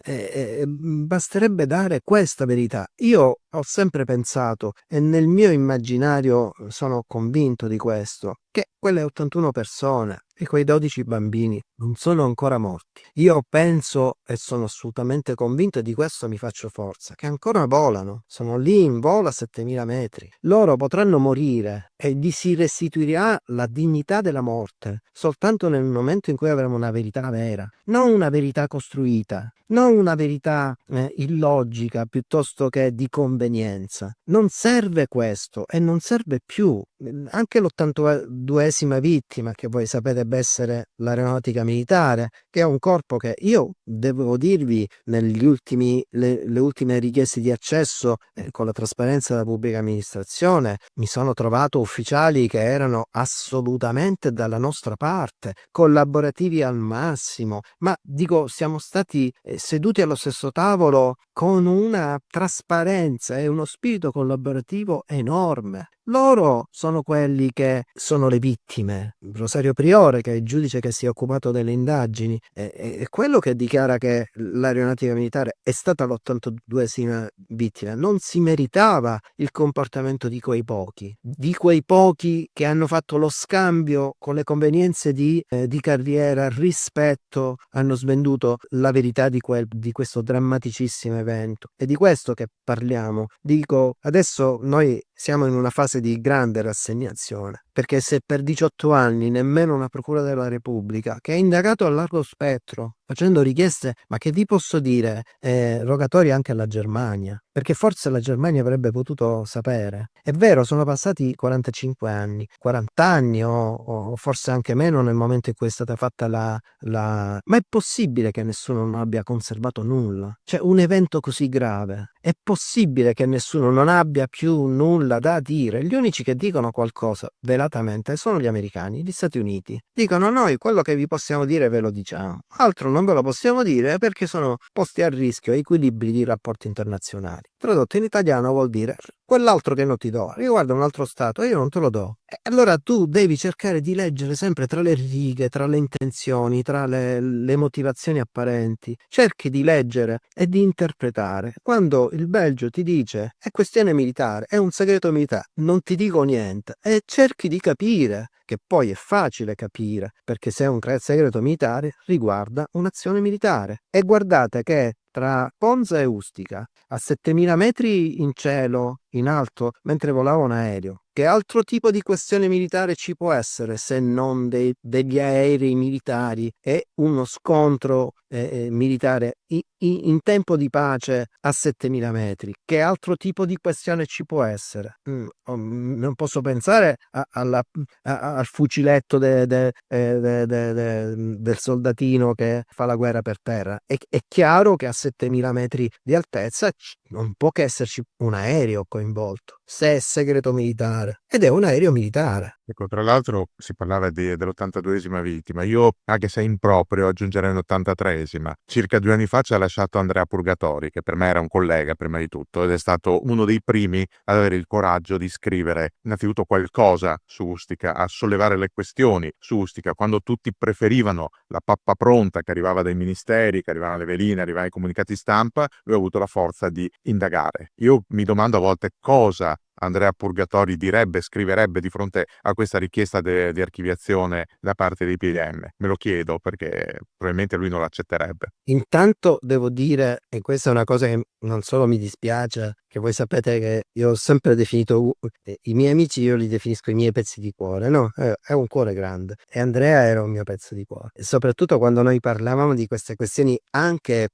Basterebbe dare questa verità. Io ho sempre pensato, e nel mio immaginario sono convinto di questo, che quelle 81 persone e quei 12 bambini non sono ancora morti. Io penso e sono assolutamente convinto, e di questo mi faccio forza, che ancora volano, sono lì in volo a 7000 metri. Loro potranno morire e gli si restituirà la dignità della morte soltanto nel momento in cui avremo una verità vera, non una verità costruita, non una verità illogica piuttosto che di convenienza. Non serve questo e non serve più. Anche l'82esima vittima, che voi sapete essere l'aeronautica militare, che è un corpo che io devo dirvi le ultime richieste di accesso con la trasparenza della pubblica amministrazione, mi sono trovato ufficiali che erano assolutamente dalla nostra parte, collaborativi al massimo, ma dico, siamo stati seduti allo stesso tavolo con una trasparenza e uno spirito collaborativo enorme. Loro sono quelli che sono le vittime. Rosario Priore, che è il giudice che si è occupato delle indagini, è quello che dichiara che l'aeronautica militare è stata l'82esima vittima. Non si meritava il comportamento di quei pochi che hanno fatto lo scambio con le convenienze di carriera rispetto, hanno svenduto la verità di questo drammaticissimo evento. È di questo che parliamo. Dico, adesso noi siamo in una fase di grande rassegnazione, perché se per 18 anni nemmeno una procura della Repubblica, che ha indagato a largo spettro, facendo richieste, ma che vi posso dire, rogatorie anche alla Germania, perché forse la Germania avrebbe potuto sapere. È vero, sono passati 45 anni, 40 anni o forse anche meno nel momento in cui è stata fatta ma è possibile che nessuno non abbia conservato nulla? Cioè, un evento così grave, è possibile che nessuno non abbia più nulla da dire? Gli unici che dicono qualcosa velatamente sono gli americani, gli Stati Uniti. Dicono: noi quello che vi possiamo dire ve lo diciamo, altro non ve lo possiamo dire perché sono posti a rischio equilibri di rapporti internazionali. Tradotto in italiano vuol dire: quell'altro che non ti do riguarda un altro stato e io non te lo do. E allora tu devi cercare di leggere sempre tra le righe, tra le intenzioni, tra le motivazioni apparenti. Cerchi di leggere e di interpretare. Quando il Belgio ti dice è questione militare, è un segreto militare, non ti dico niente, e cerchi di capire, che poi è facile capire, perché se è un segreto militare riguarda un'azione militare. E guardate che tra Ponza e Ustica, a 7000 metri in cielo, in alto, mentre volava un aereo, che altro tipo di questione militare ci può essere se non degli aerei militari e uno scontro militare in tempo di pace a 7000 metri? Che altro tipo di questione ci può essere? Non posso pensare al fuciletto del soldatino che fa la guerra per terra. È chiaro che a 7000 metri di altezza non può che esserci un aereo coinvolto, se è segreto militare, ed è un aereo militare. Ecco, tra l'altro si parlava dell'82esima vittima. Io, anche se improprio, aggiungerei l'83esima. Circa 2 anni fa ci ha lasciato Andrea Purgatori, che per me era un collega prima di tutto, ed è stato uno dei primi ad avere il coraggio di scrivere innanzitutto qualcosa su Ustica, a sollevare le questioni su Ustica, quando tutti preferivano la pappa pronta che arrivava dai ministeri, che arrivavano le veline, arrivavano i comunicati stampa. Lui ha avuto la forza di indagare. Io mi domando a volte cosa Andrea Purgatori direbbe, scriverebbe di fronte a questa richiesta di archiviazione da parte dei PM. Me lo chiedo perché probabilmente lui non l'accetterebbe. Intanto devo dire, e questa è una cosa che non solo mi dispiace che voi sapete che io ho sempre definito i miei amici, io li definisco i miei pezzi di cuore, no? È un cuore grande e Andrea era un mio pezzo di cuore. E soprattutto quando noi parlavamo di queste questioni, anche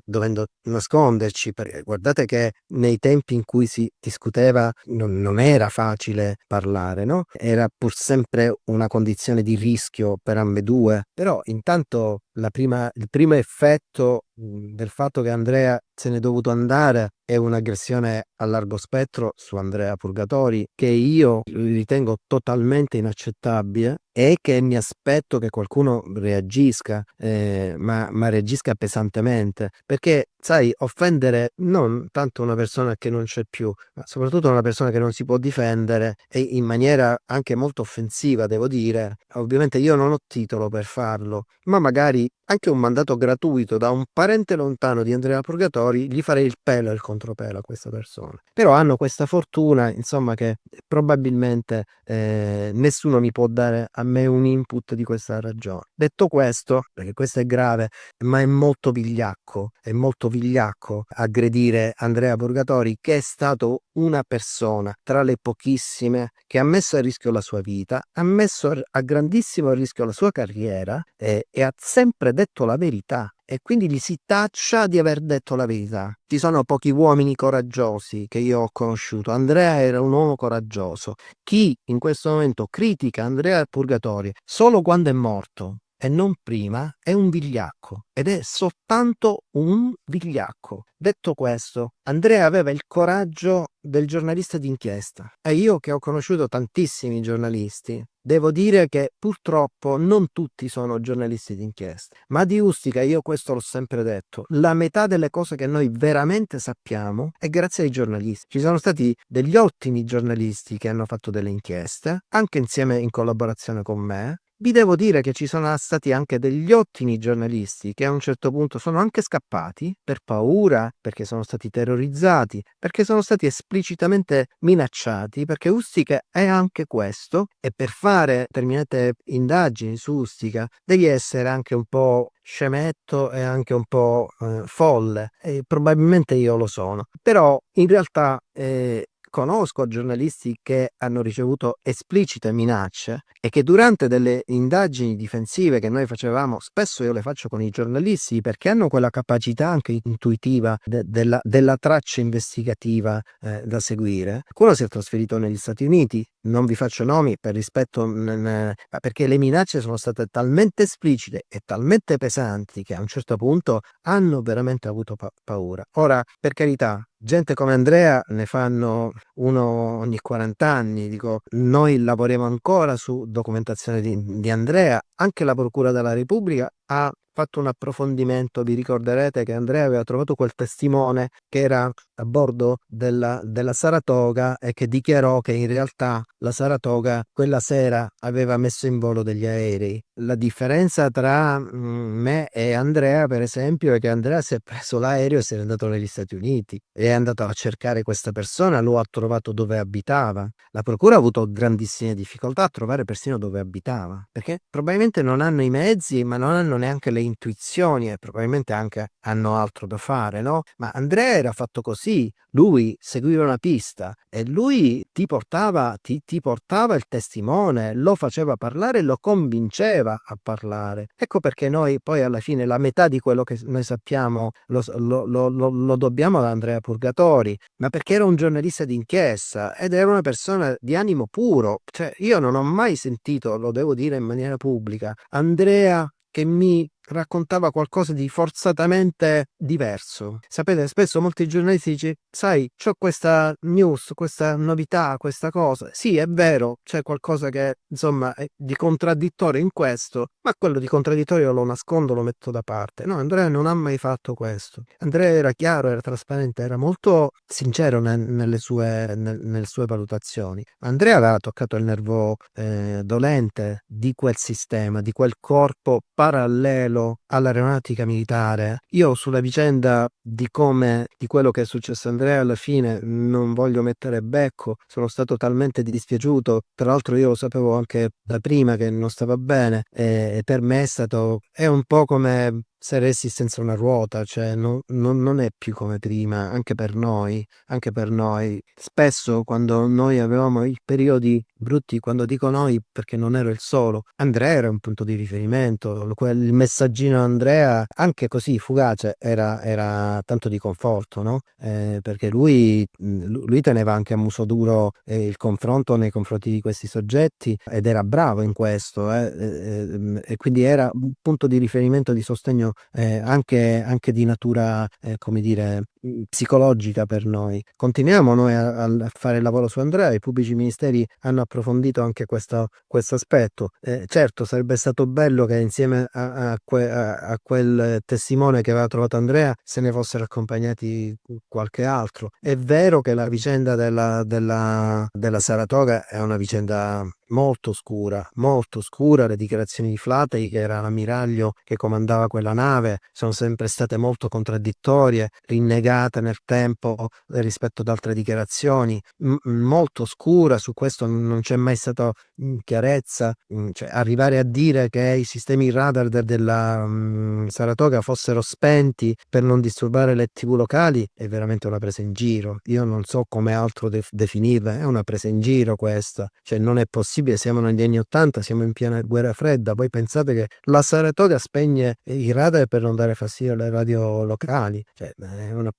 dovendo nasconderci, perché guardate che nei tempi in cui si discuteva non era facile parlare, no? Era pur sempre una condizione di rischio per ambedue, però intanto il primo effetto del fatto che Andrea se n'è dovuto andare è un'aggressione a largo spettro su Andrea Purgatori che io ritengo totalmente inaccettabile e che mi aspetto che qualcuno reagisca, ma reagisca pesantemente, perché sai, offendere non tanto una persona che non c'è più, ma soprattutto una persona che non si può difendere e in maniera anche molto offensiva, devo dire. Ovviamente io non ho titolo per farlo, ma magari anche un mandato gratuito da un parente lontano di Andrea Purgatori gli farei il pelo e il contropelo a questa persona. Però hanno questa fortuna, insomma, che probabilmente nessuno mi può dare a me un input di questa ragione. Detto questo, perché questo è grave, ma è molto vigliacco aggredire Andrea Purgatori, che è stato una persona tra le pochissime che ha messo a rischio la sua vita, ha messo a grandissimo rischio la sua carriera e ha sempre detto la verità. E quindi gli si taccia di aver detto la verità. Ci sono pochi uomini coraggiosi che io ho conosciuto. Andrea era un uomo coraggioso. Chi in questo momento critica Andrea Purgatori solo quando è morto e non prima è un vigliacco ed è soltanto un vigliacco. Detto questo, Andrea aveva il coraggio del giornalista d'inchiesta e io che ho conosciuto tantissimi giornalisti devo dire che purtroppo non tutti sono giornalisti d'inchiesta, ma di Ustica io questo l'ho sempre detto, la metà delle cose che noi veramente sappiamo è grazie ai giornalisti. Ci sono stati degli ottimi giornalisti che hanno fatto delle inchieste, anche insieme in collaborazione con me. Vi devo dire che ci sono stati anche degli ottimi giornalisti che a un certo punto sono anche scappati per paura, perché sono stati terrorizzati, perché sono stati esplicitamente minacciati, perché Ustica è anche questo e per fare determinate indagini su Ustica devi essere anche un po' scemetto e anche un po' folle e probabilmente io lo sono, però in realtà conosco giornalisti che hanno ricevuto esplicite minacce e che durante delle indagini difensive che noi facevamo, spesso io le faccio con i giornalisti perché hanno quella capacità anche intuitiva della traccia investigativa da seguire. Qualcuno si è trasferito negli Stati Uniti, non vi faccio nomi per rispetto, ma perché le minacce sono state talmente esplicite e talmente pesanti che a un certo punto hanno veramente avuto paura. Ora, per carità, gente come Andrea ne fanno uno ogni 40 anni, dico, noi lavoriamo ancora su documentazione di Andrea, anche la Procura della Repubblica ha fatto un approfondimento, vi ricorderete che Andrea aveva trovato quel testimone che era a bordo della Saratoga e che dichiarò che in realtà la Saratoga quella sera aveva messo in volo degli aerei. La differenza tra me e Andrea, per esempio, è che Andrea si è preso l'aereo e se n'è andato negli Stati Uniti, è andato a cercare questa persona, lo ha trovato dove abitava. La procura ha avuto grandissime difficoltà a trovare persino dove abitava, perché probabilmente non hanno i mezzi, ma non hanno neanche le intuizioni e probabilmente anche hanno altro da fare, no? Ma Andrea era fatto così, lui seguiva una pista e lui ti portava il testimone, lo faceva parlare e lo convinceva a parlare. Ecco perché noi poi alla fine la metà di quello che noi sappiamo lo dobbiamo ad Andrea Purgatori, ma perché era un giornalista d'inchiesta ed era una persona di animo puro. Cioè, io non ho mai sentito, lo devo dire in maniera pubblica, Andrea che mi raccontava qualcosa di forzatamente diverso. Sapete, spesso molti giornalisti dicono, sai, c'ho questa news, questa novità, questa cosa. Sì, è vero, c'è qualcosa che, insomma, è di contraddittorio in questo, ma quello di contraddittorio lo nascondo, lo metto da parte. No, Andrea non ha mai fatto questo. Andrea era chiaro, era trasparente, era molto sincero nelle sue valutazioni. Andrea aveva toccato il nervo dolente di quel sistema, di quel corpo parallelo all'aeronautica militare. Io sulla vicenda di quello che è successo a Andrea alla fine non voglio mettere becco, sono stato talmente dispiaciuto, tra l'altro io lo sapevo anche da prima che non stava bene e per me è un po' come se resti senza una ruota, cioè non è più come prima, anche per noi, anche per noi. Spesso quando noi avevamo i periodi brutti, quando dico noi perché non ero il solo, Andrea era un punto di riferimento, il messaggino Andrea, anche così fugace, era tanto di conforto, no? Perché lui teneva anche a muso duro il confronto nei confronti di questi soggetti ed era bravo in questo, e quindi era un punto di riferimento, di sostegno anche di natura, come dire, psicologica per noi. Continuiamo noi a fare il lavoro su Andrea, i pubblici ministeri hanno approfondito anche questo aspetto. Certo, sarebbe stato bello che insieme a quel testimone che aveva trovato Andrea se ne fossero accompagnati qualche altro. È vero che la vicenda della Saratoga è una vicenda molto scura. Le dichiarazioni di Flatey, che era l'ammiraglio che comandava quella nave, sono sempre state molto contraddittorie, rinnegate nel tempo rispetto ad altre dichiarazioni, molto scura. Su questo non c'è mai stata chiarezza, cioè arrivare a dire che i sistemi radar della Saratoga fossero spenti per non disturbare le TV locali è veramente una presa in giro. Io non so come altro definirla, è una presa in giro questa, cioè non è possibile, siamo negli anni '80, siamo in piena guerra fredda, poi pensate che la Saratoga spegne i radar per non dare fastidio alle radio locali, cioè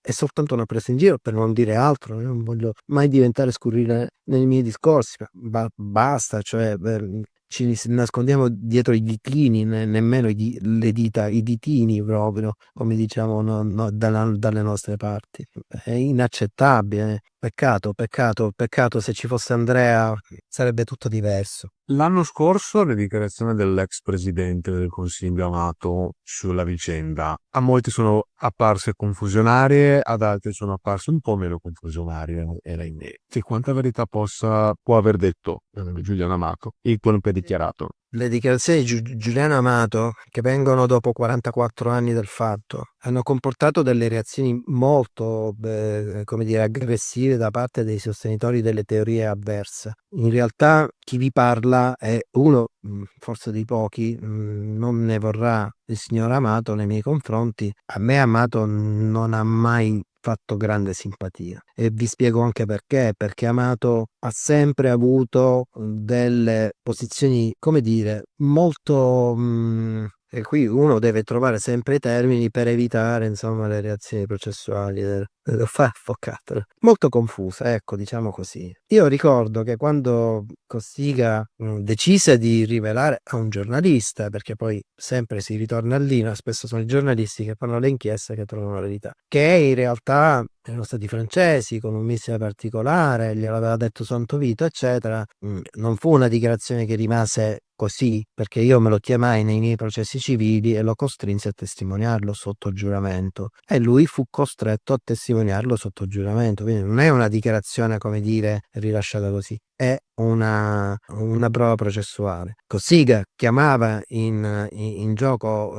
è soltanto una presa in giro, per non dire altro. Io non voglio mai diventare scurrile nei miei discorsi, ma basta, cioè ci nascondiamo dietro i ditini, nemmeno le dita, i ditini proprio, come diciamo dalle nostre parti. È inaccettabile. Peccato, se ci fosse Andrea sarebbe tutto diverso. L'anno scorso le dichiarazioni dell'ex presidente del Consiglio Amato sulla vicenda a molti sono apparse confusionarie, ad altri sono apparse un po' meno confusionarie, era inedito. Quanta verità può aver detto Giuliano Amato in quello che ha dichiarato? Le dichiarazioni di Giuliano Amato, che vengono dopo 44 anni del fatto, hanno comportato delle reazioni molto, come dire, aggressive da parte dei sostenitori delle teorie avverse. In realtà chi vi parla è uno, forse dei pochi, non ne vorrà il signor Amato nei miei confronti. A me Amato non ha mai fatto grande simpatia, e vi spiego anche perché Amato ha sempre avuto delle posizioni, come dire, molto e qui uno deve trovare sempre i termini per evitare, insomma, le reazioni processuali dello avvocato. Molto confuse, ecco, diciamo così. Io ricordo che quando Cossiga decise di rivelare a un giornalista, perché poi sempre si ritorna lì, no? Spesso sono i giornalisti che fanno le inchieste che trovano la verità, che in realtà erano stati francesi con un missile particolare, gliel'aveva detto Santo Vito, eccetera. Non fu una dichiarazione che rimase così, perché io me lo chiamai nei miei processi civili e lo costrinsi a testimoniarlo sotto giuramento, e lui fu costretto a testimoniarlo sotto giuramento. Quindi non è una dichiarazione, come dire, rilasciata così, è una prova processuale. Cossiga chiamava in gioco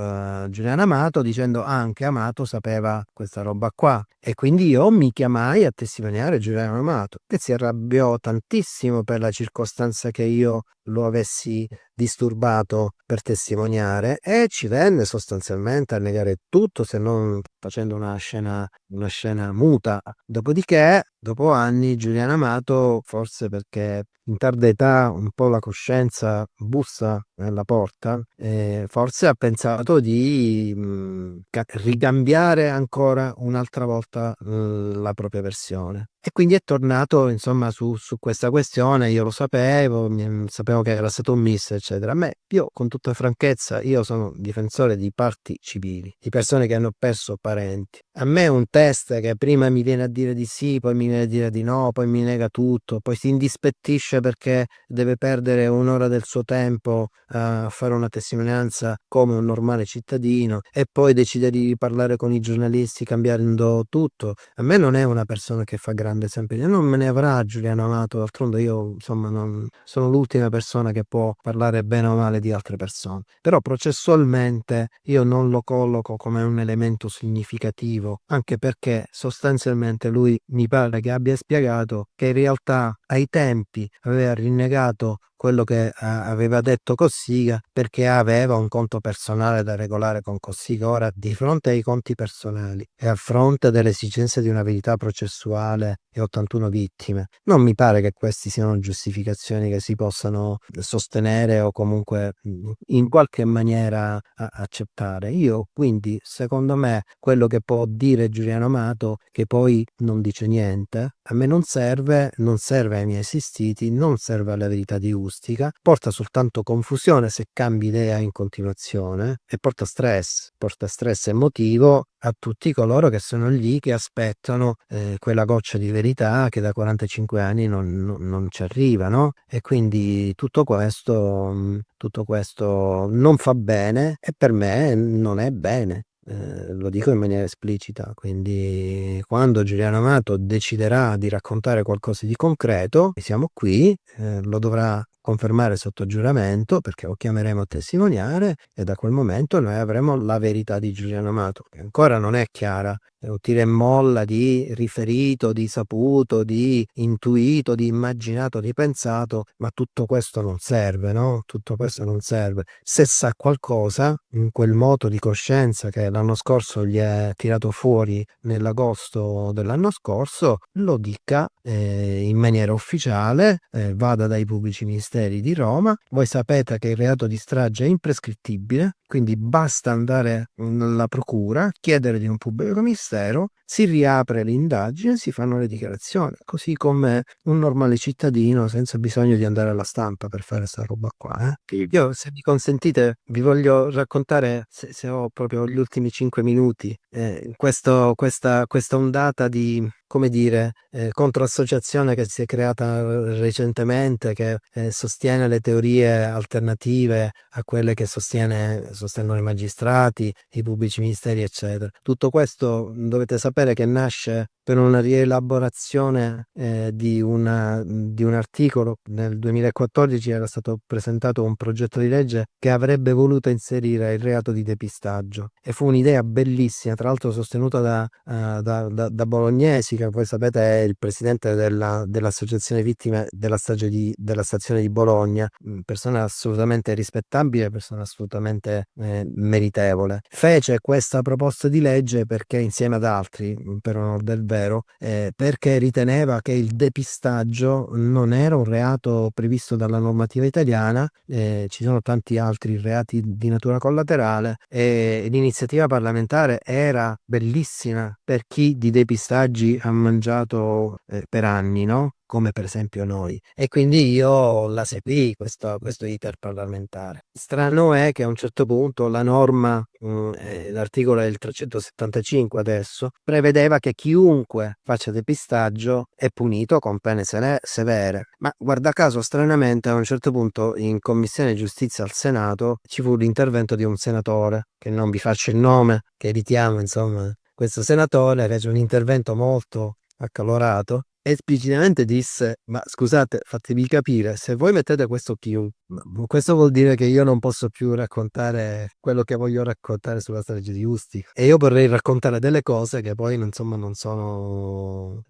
Giuliano Amato, dicendo anche Amato sapeva questa roba qua, e quindi io mi chiamai a testimoniare Giuliano Amato, che si arrabbiò tantissimo per la circostanza che io lo avessi disturbato per testimoniare, e ci venne sostanzialmente a negare tutto, se non facendo una scena muta. Dopodiché, dopo anni, Giuliano Amato, forse perché in tarda età un po' la coscienza bussa alla porta, forse ha pensato di ricambiare ancora un'altra volta la propria versione. E quindi è tornato, insomma, su questa questione. Io lo sapevo, sapevo che era stato un miss, eccetera. Io, con tutta franchezza, io sono difensore di parti civili, di persone che hanno perso parenti. A me un test che prima mi viene a dire di sì, poi mi viene a dire di no, poi mi nega tutto, poi si indispettisce perché deve perdere un'ora del suo tempo a fare una testimonianza come un normale cittadino, e poi decide di parlare con i giornalisti cambiando tutto. A me non è una persona che fa grande esempio, non me ne avrà Giuliano Amato, d'altronde io, insomma, non sono l'ultima persona che può parlare bene o male di altre persone, però processualmente io non lo colloco come un elemento significativo, anche perché sostanzialmente lui mi pare che abbia spiegato che in realtà ai tempi aveva rinnegato quello che aveva detto Cossiga perché aveva un conto personale da regolare con Cossiga. Ora, di fronte ai conti personali e a fronte delle esigenze di una verità processuale e 81 vittime, non mi pare che queste siano giustificazioni che si possano sostenere o comunque in qualche maniera accettare. Io quindi, secondo me, quello che può dire Giuliano Amato, che poi non dice niente, a me non serve ai miei assistiti, non serve alla verità di Ustica, porta soltanto confusione se cambi idea in continuazione e porta stress emotivo a tutti coloro che sono lì, che aspettano quella goccia di verità che da 45 anni non ci arriva, no? E quindi tutto questo non fa bene e per me non è bene. Lo dico in maniera esplicita, quindi quando Giuliano Amato deciderà di raccontare qualcosa di concreto, siamo qui, lo dovrà confermare sotto giuramento perché lo chiameremo a testimoniare e da quel momento noi avremo la verità di Giuliano Amato, che ancora non è chiara. È un tira e molla di riferito, di saputo, di intuito, di immaginato, di pensato, ma tutto questo non serve, no? Tutto questo non serve. Se sa qualcosa, in quel moto di coscienza che l'anno scorso gli è tirato fuori nell'agosto dell'anno scorso, lo dica in maniera ufficiale, vada dai pubblici ministeri di Roma. Voi sapete che il reato di strage è imprescrittibile, quindi basta andare alla procura, chiedere di un pubblico ministero, si riapre l'indagine, si fanno le dichiarazioni, così come un normale cittadino, senza bisogno di andare alla stampa per fare questa roba qua. Io, se mi consentite, vi voglio raccontare, se ho proprio gli ultimi 5 minuti, questa ondata di, come dire, controassociazione che si è creata recentemente, che sostiene le teorie alternative a quelle che sostengono i magistrati, i pubblici ministeri, eccetera. Tutto questo dovete sapere che nasce per una rielaborazione di un articolo. Nel 2014 era stato presentato un progetto di legge che avrebbe voluto inserire il reato di depistaggio e fu un'idea bellissima, tra l'altro sostenuta da Bolognesi, che voi sapete è il presidente dell'associazione vittime della stazione di Bologna, persona assolutamente rispettabile, persona assolutamente meritevole. Fece questa proposta di legge perché, insieme ad altri, per onor del vero, perché riteneva che il depistaggio non era un reato previsto dalla normativa italiana, ci sono tanti altri reati di natura collaterale e l'iniziativa parlamentare era bellissima per chi di depistaggi ha mangiato per anni, no? Come per esempio noi. E quindi io la seguì questo iter parlamentare. Strano è che a un certo punto la norma, l'articolo del 375 adesso, prevedeva che chiunque faccia depistaggio è punito con pene severe. Ma guarda caso, stranamente, a un certo punto in Commissione Giustizia al Senato ci fu l'intervento di un senatore, che non vi faccio il nome, che evitiamo, insomma. Questo senatore fece un intervento molto accalorato, esplicitamente disse: ma scusate, fatemi capire, se voi mettete questo questo vuol dire che io non posso più raccontare quello che voglio raccontare sulla strage di Ustica, e io vorrei raccontare delle cose che poi insomma non sono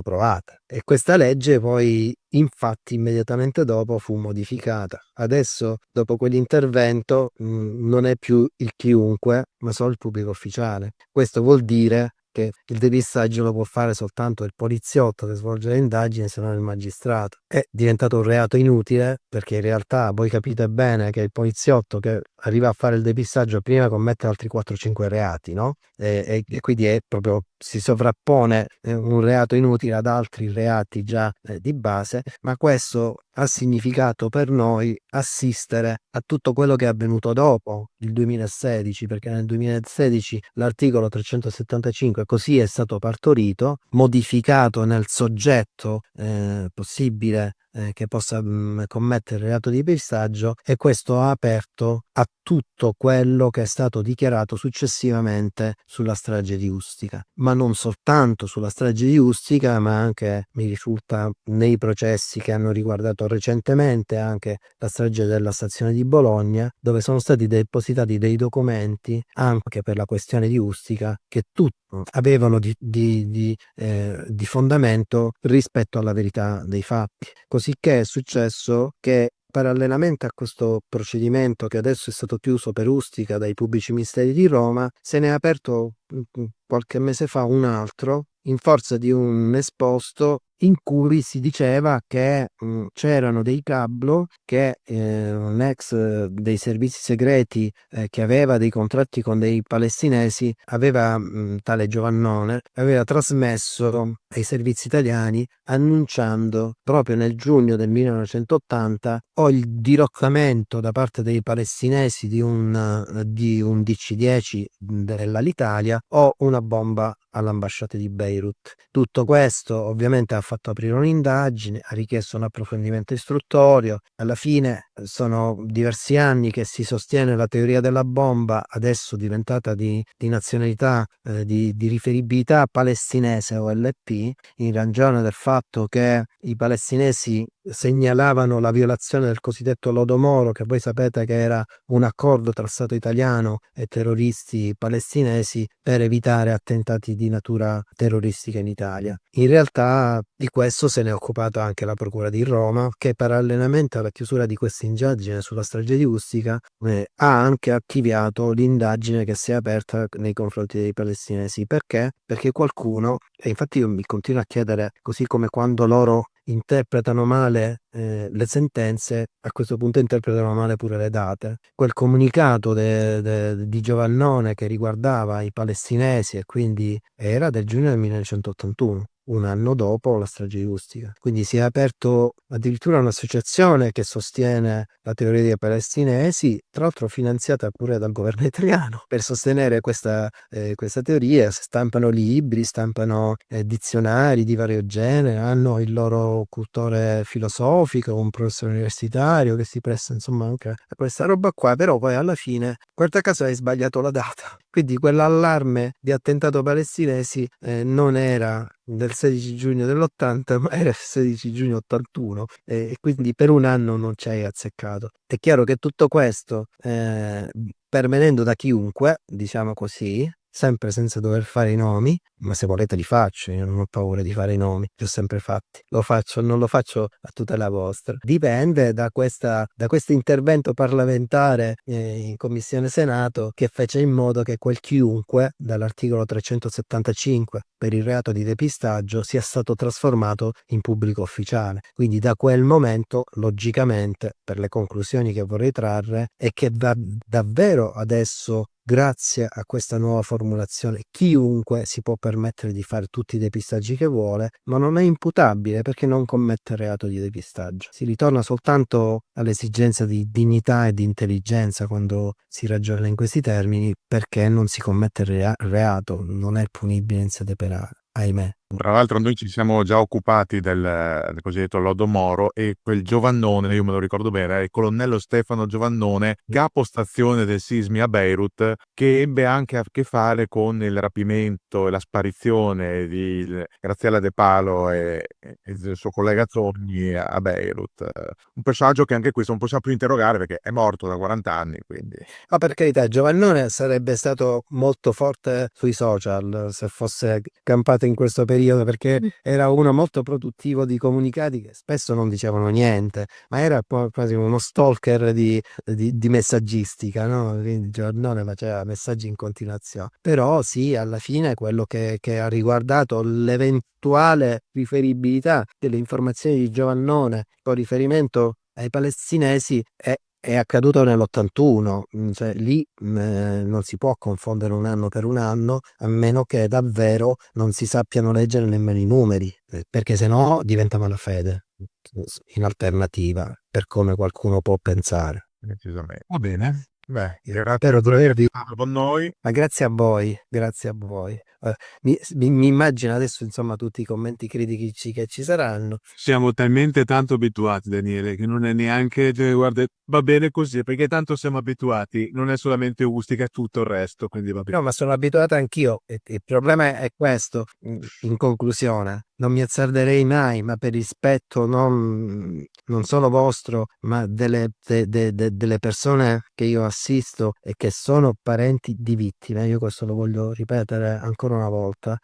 provate. E questa legge poi infatti immediatamente dopo fu modificata. Adesso, dopo quell'intervento, non è più il chiunque, ma solo il pubblico ufficiale. Questo vuol dire che il depistaggio lo può fare soltanto il poliziotto che svolge le indagini, se non il magistrato. È diventato un reato inutile perché in realtà voi capite bene che il poliziotto che arriva a fare il depistaggio prima commette altri 4-5 reati, no? E quindi è proprio, si sovrappone un reato inutile ad altri reati già di base, ma questo ha significato per noi assistere a tutto quello che è avvenuto dopo il 2016, perché nel 2016 l'articolo 375 così è stato partorito, modificato nel soggetto possibile che possa commettere il reato di depistaggio, e questo ha aperto a tutto quello che è stato dichiarato successivamente sulla strage di Ustica, ma non soltanto sulla strage di Ustica, ma anche, mi risulta, nei processi che hanno riguardato recentemente anche la strage della stazione di Bologna, dove sono stati depositati dei documenti anche per la questione di Ustica che tutti avevano di fondamento rispetto alla verità dei fatti. Cosicché è successo che, parallelamente a questo procedimento che adesso è stato chiuso per Ustica dai pubblici ministeri di Roma, se ne è aperto qualche mese fa un altro in forza di un esposto in cui si diceva che c'erano dei Cablo che un ex dei servizi segreti che aveva dei contratti con dei palestinesi aveva, tale Giovannone, aveva trasmesso ai servizi italiani annunciando proprio nel giugno del 1980 o il diroccamento da parte dei palestinesi di un DC-10 dell'Alitalia o una bomba all'ambasciata di Beirut. Tutto questo ovviamente ha fatto aprire un'indagine, ha richiesto un approfondimento istruttorio. Alla fine sono diversi anni che si sostiene la teoria della bomba, adesso diventata di nazionalità, di riferibilità palestinese OLP, in ragione del fatto che i palestinesi segnalavano la violazione del cosiddetto Lodo Moro, che voi sapete che era un accordo tra Stato italiano e terroristi palestinesi per evitare attentati di natura terroristica in Italia. In realtà di questo se ne è occupata anche la Procura di Roma, che parallelamente alla chiusura di questa indagine sulla strage di Ustica ha anche archiviato l'indagine che si è aperta nei confronti dei palestinesi. Perché? Perché qualcuno, e infatti io mi continuo a chiedere, così come quando loro interpretano male le sentenze, a questo punto interpretano male pure le date. Quel comunicato di Giovannone che riguardava i palestinesi e quindi era del giugno del 1981, un anno dopo la strage di Ustica. Quindi si è aperto addirittura un'associazione che sostiene la teoria dei palestinesi, tra l'altro finanziata pure dal governo italiano, per sostenere questa teoria. Stampano libri, stampano dizionari di vario genere, hanno il loro cultore filosofico, un professore universitario che si presta insomma anche a questa roba qua, però poi alla fine, guarda caso, hai sbagliato la data. Quindi quell'allarme di attentato palestinesi non era del 16 giugno dell'80, ma era il 16 giugno 81 e quindi per un anno non ci hai azzeccato. È chiaro che tutto questo, pervenendo da chiunque, diciamo così, sempre senza dover fare i nomi, ma se volete li faccio, io non ho paura di fare i nomi, li ho sempre fatti, lo faccio, non lo faccio a tutela vostra. Dipende da questo intervento parlamentare in Commissione Senato, che fece in modo che quel chiunque, dall'articolo 375 per il reato di depistaggio, sia stato trasformato in pubblico ufficiale. Quindi da quel momento, logicamente, per le conclusioni che vorrei trarre, è che davvero adesso, grazie a questa nuova formulazione, chiunque si può permettere di fare tutti i depistaggi che vuole, ma non è imputabile perché non commette reato di depistaggio. Si ritorna soltanto all'esigenza di dignità e di intelligenza quando si ragiona in questi termini, perché non si commette reato, non è punibile in sede penale, ahimè. Tra l'altro noi ci siamo già occupati del cosiddetto Lodo Moro, e quel Giovannone, io me lo ricordo bene, è il colonnello Stefano Giovannone, capostazione del Sismi a Beirut, che ebbe anche a che fare con il rapimento e la sparizione di Graziella De Palo e del suo collega Zogni a Beirut. Un personaggio che anche questo non possiamo più interrogare perché è morto da 40 anni, quindi... Ma per carità, Giovannone sarebbe stato molto forte sui social se fosse campato in questo periodo, perché era uno molto produttivo di comunicati che spesso non dicevano niente, ma era quasi uno stalker di messaggistica, no? Quindi Giovannone faceva messaggi in continuazione. Però sì, alla fine quello che ha riguardato l'eventuale riferibilità delle informazioni di Giovannone con riferimento ai palestinesi è accaduto nell'81, cioè lì non si può confondere un anno per un anno, a meno che davvero non si sappiano leggere nemmeno i numeri, perché sennò diventa malafede, in alternativa, per come qualcuno può pensare. Decisamente. Va bene. Beh, Spero di avervi con noi. ma grazie a voi, grazie a voi. Mi immagino adesso, insomma, tutti i commenti critici che ci saranno. Siamo talmente tanto abituati, Daniele, che non è neanche, cioè, guarda, va bene così, perché tanto siamo abituati, non è solamente Ustica, è tutto il resto, quindi va bene. No, ma sono abituato anch'io e il problema è questo, in conclusione. Non mi azzarderei mai, ma per rispetto non solo vostro, ma delle persone che io assisto e che sono parenti di vittime, io questo lo voglio ripetere ancora una volta,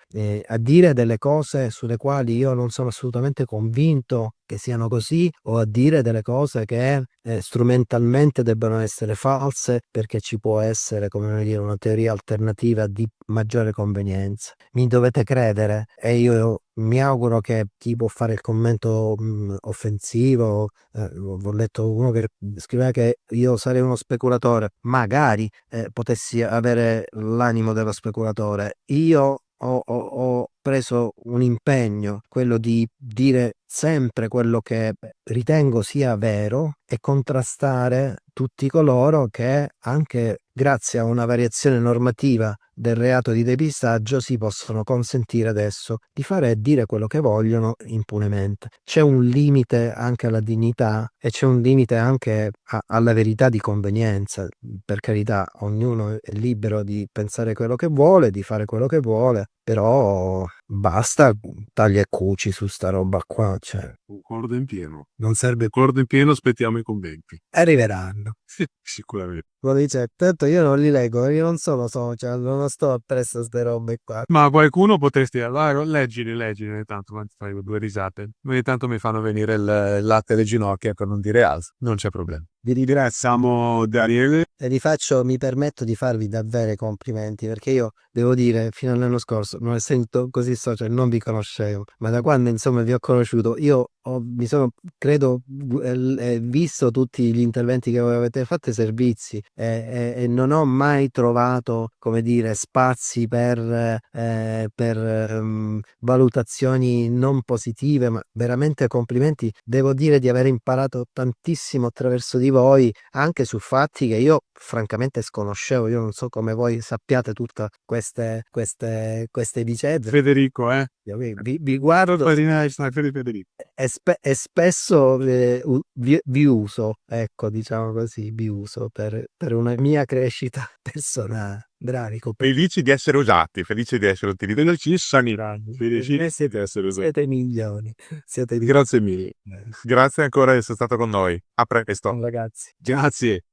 a dire delle cose sulle quali io non sono assolutamente convinto che siano così, o a dire delle cose che strumentalmente debbano essere false perché ci può essere, come dire, una teoria alternativa di maggiore convenienza. Mi dovete credere e io mi auguro che chi può fare il commento offensivo, ho letto uno che scriveva che io sarei uno speculatore, magari potessi avere l'animo dello speculatore. Io ho preso un impegno, quello di dire sempre quello che ritengo sia vero e contrastare tutti coloro che, anche grazie a una variazione normativa del reato di depistaggio, si possono consentire adesso di fare e dire quello che vogliono impunemente. C'è un limite anche alla dignità e c'è un limite anche alla verità di convenienza. Per carità, ognuno è libero di pensare quello che vuole, di fare quello che vuole, però basta taglia e cuci su sta roba qua, cioè, Concordo in pieno. Non serve concordo in pieno, aspettiamo i commenti. arriveranno. Sì, sicuramente. Lo dice, tanto io non li leggo, io non sono social, non sto appresso a ste robe qua. Ma qualcuno potresti, allora, leggili, ogni tanto quando fai due risate. Ogni tanto mi fanno venire il latte alle ginocchia per non dire altro, non c'è problema. Vi ringraziamo, Daniele. E mi permetto di farvi davvero i complimenti, perché io devo dire, fino all'anno scorso, non essendo così social, non vi conoscevo, ma da quando insomma vi ho conosciuto, mi sono, credo, visto tutti gli interventi che voi avete fatto, i servizi, e non ho mai trovato, come dire, spazi per valutazioni non positive, ma veramente complimenti. Devo dire di aver imparato tantissimo attraverso di voi, anche su fatti che io francamente sconoscevo. Io non so come voi sappiate tutte queste vicende. Federico, Io vi guardo Federico. e spesso vi uso, ecco, diciamo così, vi uso per una mia crescita personale. Bravi, Felici di essere usati, felici di essere utilizzati. Felici saniranno, felici di essere usati. siete migliori. Siete Grazie mille. Grazie ancora di essere stato con noi. A presto. ragazzi. Grazie.